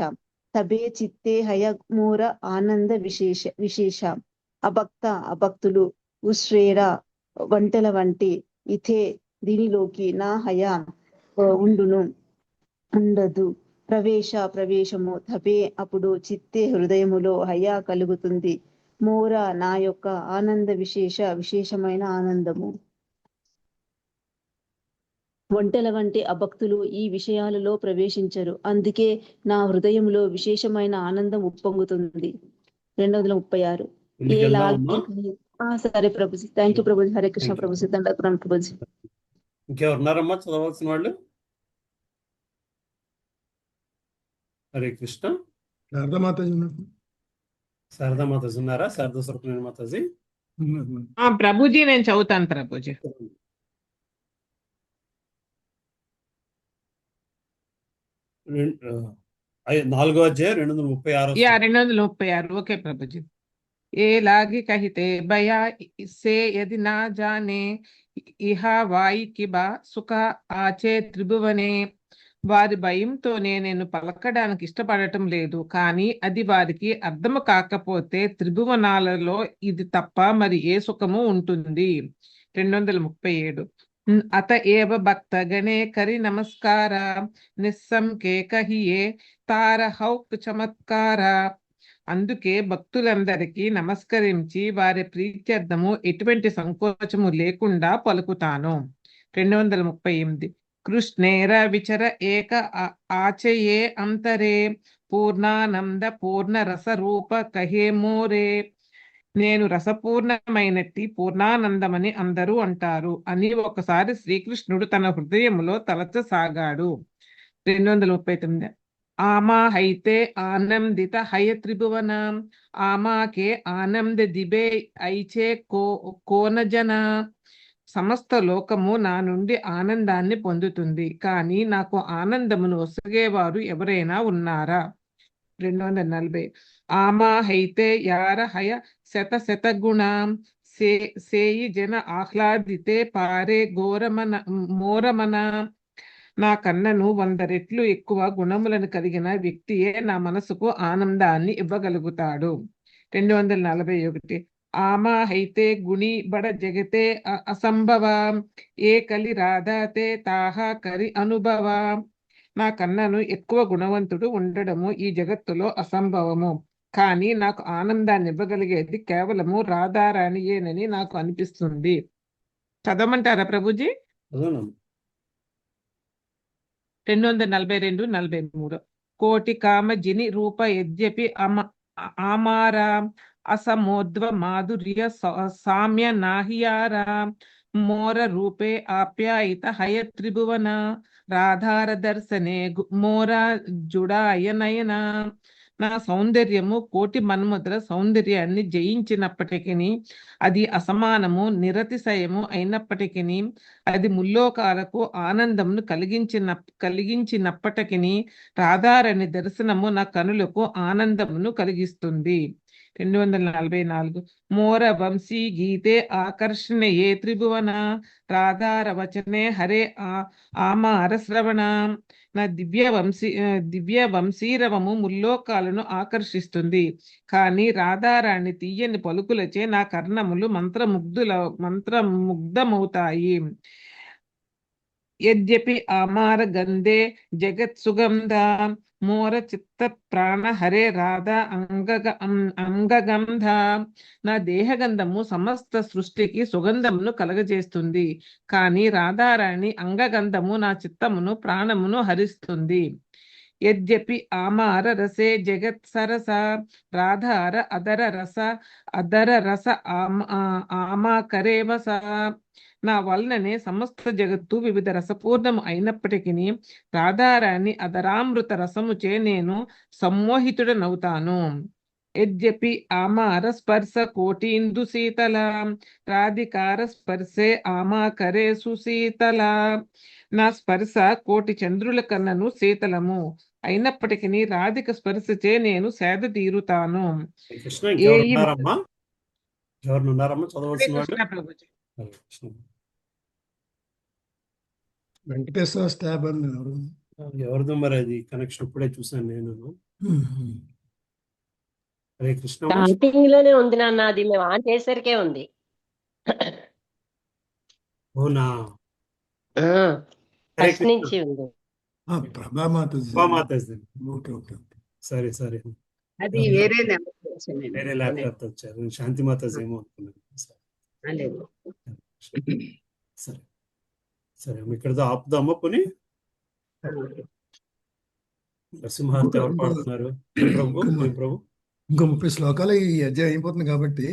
తబే చిత్తే హయ మూర ఆనంద విశేష. అభక్తులు, ఉశ్రేర వంటల వంటి, ఇథే దీనిలోకి, నా హయ ఉండదు, ప్రవేశము, తబే అప్పుడు, చిత్తే హృదయములో, హయ కలుగుతుంది, మూర నా యొక్క ఆనంద విశేషమైన ఆనందము. వంటల వంటి అభక్తులు ఈ విషయాలలో ప్రవేశించరు, అందుకే నా హృదయంలో విశేషమైన ఆనందం ఉప్పొంగుతుంది. 236. సరే ప్రభుజీ, థ్యాంక్ యూ ప్రభుజీ. హరే కృష్ణ ప్రభుజీ, దండాత్మక ప్రభుజీ. ఇంకెవరున్నారమ్మా చదవాల్సిన వాళ్ళు? హరే కృష్ణ. శారదా మాతాజీ ఉన్నారా? శారదా స్వరూపిణి మాతాజీ. ప్రభుజీ నేను చదువుతాను ప్రభుజీ. నాలుగో అధ్యాయం 236 యా 236 ఓకే ప్రభుజీ. ఏ లాగి కహితే భయా సే యది నా జానే ఇహ వాయి కిబా సుఖ ఆచే త్రిభువనే. వారి భయంతోనే నేను పలకడానికి ఇష్టపడటం లేదు, కానీ అది వారికి అర్థము కాకపోతే త్రిభువనాలలో ఇది తప్ప మరి ఏ సుఖము ఉంటుంది. 237 అత ఏవ భక్త గణే కరి నమస్కార నిస్సంకే కహియే తారహౌక్ చమత్కార. అందుకే భక్తులందరికీ నమస్కరించి వారి ప్రీత్యర్థము ఎటువంటి సంకోచము లేకుండా పలుకుతాను. 238 కృష్ణేర విచర ఏక ఆచయే అంతరే పూర్ణానంద పూర్ణ రస రూప కహే మోరే. నేను రసపూర్ణమైనట్టి పూర్ణానందమని అందరూ అంటారు అని ఒకసారి శ్రీకృష్ణుడు తన హృదయములో తలచసాగాడు. 239 ఆమాహైతే ఆనందిత హయ త్రిభువన ఆమాకే ఆనంద దిబే ఐచే కోనజన. సమస్త లోకము నా నుండి ఆనందాన్ని పొందుతుంది, కానీ నాకు ఆనందమును ఒసగేవారు ఎవరైనా ఉన్నారా? 240 ఆమాహైతే యార హయ శత శత గుణ సేయి జన ఆహ్లాదితే పారే ఘోరమన మోరమన. నా కన్నను 100 రెట్లు ఎక్కువ గుణములను కలిగిన వ్యక్తియే నా మనసుకు ఆనందాన్ని ఇవ్వగలుగుతాడు. 241 ఆమాహైతే గుణి బడ జగతే అసంభవ ఏ కలి రాధాతే తాహా కరి అనుభవ. నా కన్నను ఎక్కువ గుణవంతుడు ఉండడము ఈ జగత్తులో అసంభవము, కానీ నాకు ఆనందాన్ని ఇవ్వగలిగేది కేవలము రాధారాణియేనని నాకు అనిపిస్తుంది. చదవమంటారా ప్రభుజీ? 242 43 కోటి కామ జిని రూప యద్యపి ఆమారా అసమోద్వ మాధుర్య సామ్య నాహియారా మోర రూపే ఆప్యాయిత హయ త్రిభువన రాధార దర్శనే మోర జుడాయ నయన. నా సౌందర్యము కోటి మన్మధుల సౌందర్యాన్ని జయించినప్పటికీ, అది అసమానము నిరతిశయము అయినప్పటికీ, అది ముల్లోకాలకు ఆనందమును కలిగించినప్పటికీ రాధారాణి దర్శనము నా కనులకు ఆనందమును కలిగిస్తుంది. 244 మోర వంశీ గీతే ఆకర్షణ ఏ త్రిభువన రాధార వచనే హరే ఆమార శ్రవణ. నా దివ్య వంశీరవము ముల్లోకాలను ఆకర్షిస్తుంది, కానీ రాధారాణి తీయని పలుకులచే నా కర్ణములు మంత్రముగ్ధమవుతాయి. యద్యపి ఆమార గంధే జగత్ సుగంధ మోర చిత్త ప్రాణ హరే రాధా అంగగంధ. నా దేహగంధము సమస్త సృష్టికి సుగంధమును కలగజేస్తుంది, కానీ రాధారాణి అంగగంధము నా చిత్తమును ప్రాణమును హరిస్తుంది. యద్యపి ఆమార రసే జగత్ సరస రాధార అదర రస ఆమాకరేవస. నా వలననే సమస్త జగత్తు వివిధ రసపూర్ణము అయినప్పటికీ రాధారాణి అదరామృత రసముచే నేను సమ్మోహితుడనవుతాను. యద్యపి ఆమార స్పర్శ కోటీందు శీతల రాధికార స్పర్శే ఆమాకరే సుశీతల. నా స్పర్శ కోటి చంద్రుల కన్నను శీతలము అయినప్పటికీ రాధిక స్పర్శచే నేను సేద తీరుతాను. వెంకటేశ్వర స్టాబ్ అని ఎవరిదో మరి అది కనెక్షన్ ఇప్పుడే చూసాను నేను. హరే కృష్ణ. స్టార్టింగ్ లోనే ఉంది నాన్న, అది మేము ఆన్ చేసరికే ఉంది. అవునా? ఫస్ట్ నుంచి ఉంది. సరే సరే, అది వేరే వేరే ల్యాప్టాప్ వచ్చారు. శాంతి మాతాజీ ఏమో అనుకున్నాను. సరే సరే, ఇక్కడతో ఆపుదామా పోనీ. నరసింహార్తి ఎవరు పాడుతున్నారు? ప్రభు ఇంకో 30 శ్లోకాలు ఈ అధ్యాయం అయిపోతుంది కాబట్టి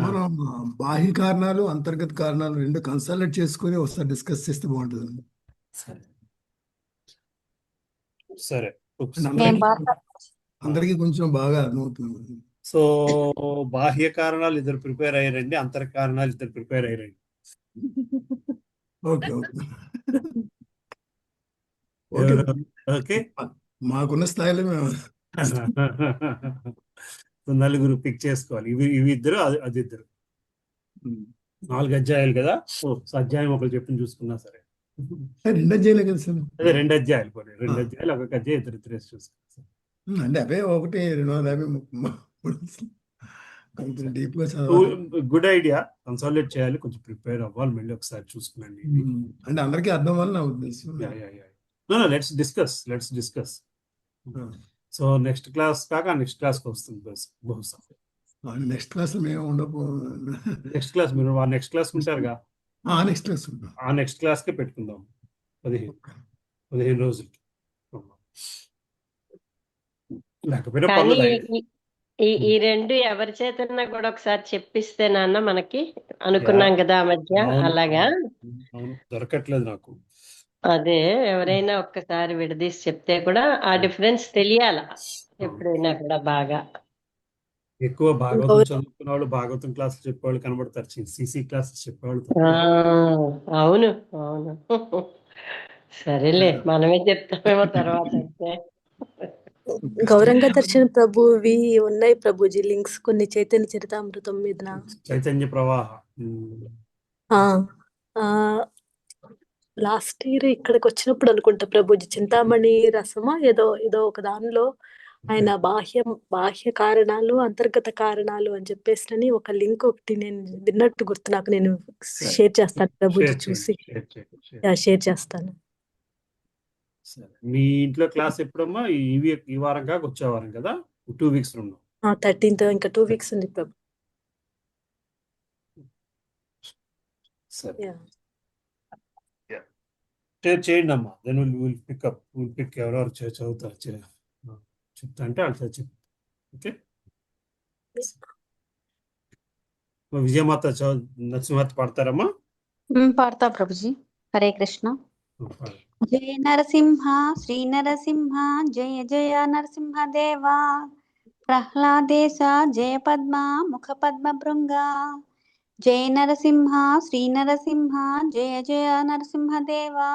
మనం బాహ్య కారణాలు అంతర్గత కారణాలు రెండు కన్సల్ట్ చేసుకుని ఒకసారి డిస్కస్ చేస్తే బాగుంటుంది. సరే, అందరికీ కొంచెం బాగా అర్థమవుతుంది. సో బాహ్య కారణాలు ఇద్దరు ప్రిపేర్ అయ్యారండి, అంతర్ కారణాలు ఇద్దరు ప్రిపేర్ అయ్యారండి. ఓకే ఓకే, మాకున్న స్థాయిలో మేము నలుగురు పిక్ చేసుకోవాలి. ఇవి ఇద్దరు, అది ఇద్దరు. 4 అధ్యాయాలు కదా. అధ్యాయం ఒకరు చెప్పి చూసుకున్నా సరే. 2 అధ్యాయులే కదా సార్. అదే 2 అధ్యాయాలు పోనీ, 2 అధ్యాయాలు ఒక్కొక్క అధ్యాయం ఇద్దరు చూసుకున్నా. అంటే అవే 250 కొంచెం డీప్ గా చదవాలి. Good idea. కన్సాలిడేట్ చేయాలి, కొంచెం ప్రిపేర్ అవ్వాలి, మళ్ళీ ఒకసారి చూసుకున్నాండి. అంటే అందరికీ అర్థం వల్ల నా ఉద్దేశం. Let's discuss. So next class కాక నెక్స్ట్ క్లాస్కి వస్తుంది బహుశా. నెక్స్ట్ క్లాస్ మేము ఉండబో. నెక్స్ట్ క్లాస్ మీరు నెక్స్ట్ క్లాస్ ఉంటారుగా. నెక్స్ట్ క్లాస్కే పెట్టుకుందాం. 15 రోజులకి లేకపోయినా కానీ పర్వాలేదు. ఈ రెండు ఎవరి చేతన్నా కూడా ఒకసారి చెప్పిస్తే నాన్న మనకి అనుకున్నాం కదా ఆ మధ్య. అలాగా దొరకట్లేదు నాకు. అదే ఎవరైనా ఒక్కసారి విడదీసి చెప్తే కూడా ఆ డిఫరెన్స్ తెలియాల ఎప్పుడైనా కూడా. బాగా ఎక్కువ భాగవతం చదువుకున్న వాళ్ళు భాగవతం క్లాసులు చెప్పేవాళ్ళు కనబడతారు, సిసి క్లాసెస్ చెప్పేవాళ్ళు. అవును. సరేలే, మనమే చెప్తామేమో తర్వాత అయితే. గౌరంగ దర్శన ప్రభువి ఉన్నాయి ప్రభుజీ లింక్స్ కొన్ని చైతన్య చరితామృతం మీద. చైతన్య ప్రవాహ లాస్ట్ ఇయర్ ఇక్కడికి వచ్చినప్పుడు అనుకుంటా ప్రభుజీ చింతామణి రసమా ఏదో ఒక దానిలో ఆయన బాహ్య కారణాలు అంతర్గత కారణాలు అని చెప్పేసి ఒక లింక్ ఒకటి నేను విన్నట్టు గుర్తు నాకు. నేను షేర్ చేస్తాను ప్రభుజీ, చూసి షేర్ చేస్తాను. మీ ఇంట్లో క్లాస్ ఎప్పుడమ్మా? ఈ వారం కాక వచ్చే వారం కదా, 2 వీక్స్ ఉన్నాం. 13th ఇంకా 2 వీక్స్ ఉంది ప్రభు. సరే, షేర్ చేయండి అమ్మా. దెన్ విల్ పిక్ ఎవరెవరు చదువుతారు చెప్తా అంటే వాళ్ళు చెప్పు. ఓకే, విజయమాత నరసింహత పాడతారమ్మా? పాడతా ప్రభుజీ. హరే కృష్ణ. జయ నరసింహ శ్రీ నరసింహ జయ జయ నరసింహ దేవా. ప్రహ్లాదేశ జయ పద్మ ముఖ పద్మ భృంగ. జయ నరసింహ శ్రీ నరసింహ జయ జయ నరసింహ దేవా.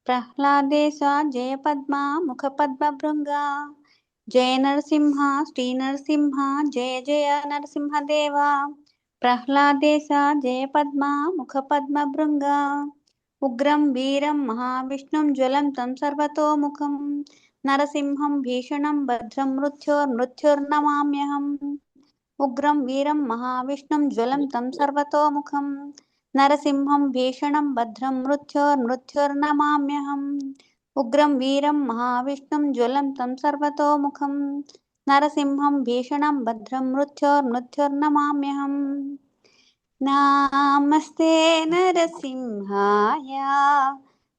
ప్రహ్లాదేశ జయ పద్మ ముఖ పద్మ భృంగ. జయ నరసింహ శ్రీ నరసింహ జయ జయ నరసింహ దేవా. ప్రహ్లాదేశ జయ పద్మ ముఖ పద్మ భృంగ. ఉగ్రం వీరం మహావిష్ణుం జ్వలంతం సర్వతోముఖం. నరసింహం భీషణం భద్రం మృత్యుర్నమామ్యహం. ఉగ్రం వీరం మహావిష్ణుం జ్వలంతం సర్వతోముఖం. నరసింహం భీషణం భద్రం మృత్యుర్నమామ్యహం. ఉగ్రం వీరం మహావిష్ణుం జ్వలంతం సర్వతోముఖం. నరసింహం భీషణం భద్రం మృత్యుర్నమామ్యహం. నమస్తే నరసింహాయ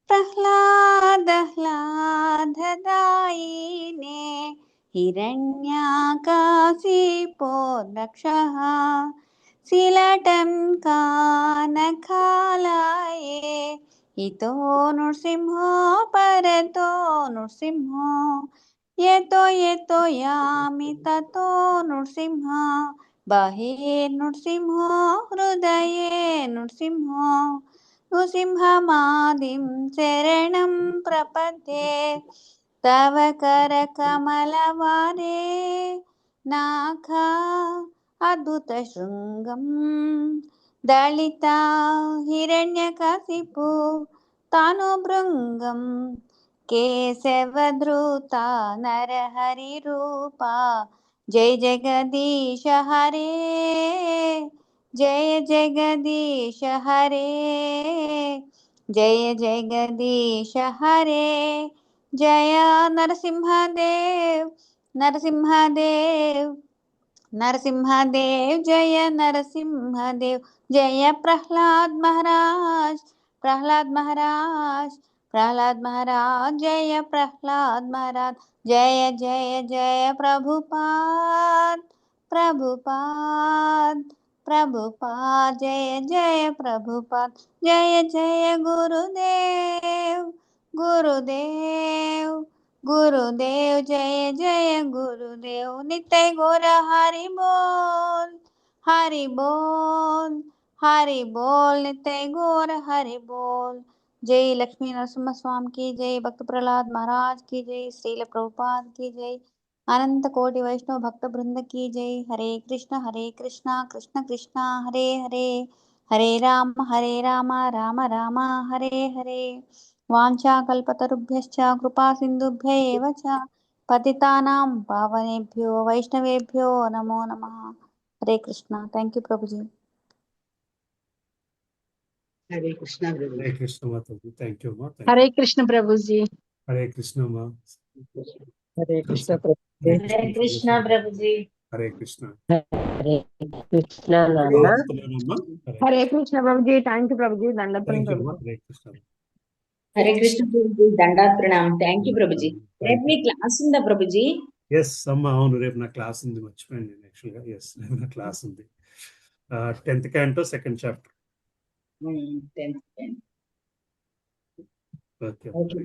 ప్రహ్లాదహ్లాదదాయినే. హిరణ్యాకాశిపోర్దక్షః శిలటంకానఖాలాయే. ఇతో నృసింహో పరతో నృసింహో యతో యతో యామి తతో నృసింహ. బహిర్నృసింహో హృదయే నృసింహో. నృసింహమాదిం శరణం ప్రపద్యే. తవ కరకమలవారే నాఖ అద్భుత శృంగం. దళిత హిరణ్యకశిపు తాను భృంగం. కేశవధృత నరహరి రూప. జయ జగదీశ హరే. జయ జగదీశ హరే. జయ జగదీశ హరే. జయ నరసింహదేవ్ నరసింహదేవ్ నరసింహదేవ్. జయ నరసింహదేవ్. జయ ప్రహ్లాద్ మహారాజ్ ప్రహ్లాద్ మహారాజ్ ప్రహ్లాద్ మహారాజ్. జయ ప్రహ్లాద్ మహారాజ్. జయ జయ జయ ప్రభుపాద్ ప్రభుపాద్ ప్రభుపాద్. జయ జయ ప్రభుపాద్. జయ జయ గురుదేవ్ గురుదేవ్ గురుదేవ్. జయ జయ గురుదేవ్. నిత్య గౌర హరి బోల్ హరి బోల్ హరి బోల్. నిత్య గౌర హరి బోల్. जय लक्ष्मी नरसिम्हा स्वामी की जय, भक्त प्रहलाद महाराज की जय, श्रील प्रभुपाद की जय, अनंत कोटि वैष्णव भक्त वृंद की जय। हरे कृष्ण कृष्ण कृष्ण हरे हरे, हरे राम राम राम हरे हरे। वाञ्छा कल्पतरुभ्यश्च कृपा सिन्धुभ्य एव च पतितानां पावनेभ्यो वैष्णवेभ्यो नमो नमः। हरे कृष्ण। थैंक यू प्रभु जी। హరే కృష్ణ ప్రభు హరే కృష్ణ మాతాజీ, థ్యాంక్ యూ అమ్మా, థ్యాంక్ హరే యూ. కృష్ణ ప్రభుజీ. హరే కృష్ణ అమ్మా. హరే కృష్ణ హరే కృష్ణ ప్రభుజీ. హరే కృష్ణ. హరే కృష్ణ నాన్న. భగవద్గీతలోనమ్మా. Hare Krishna Prabhuji. Thank you Prabhuji. దండపం thank you Prabhuji. అమ్మా. హరే కృష్ణ. హరే కృష్ణ ప్రభుజీ. దండాత్ ప్రణామం. Thank you Prabhuji. రేపు మీ క్లాస్ ఉందా ప్రభుజీ? ఎస్ అమ్మా, అవును, రేపు నా క్లాస్ ఉంది, మర్చిపోయాను నేను యాక్చువల్గా. ఎస్, రేపు నా క్లాస్ ఉంది. 10th canto 2nd chapter. Okay.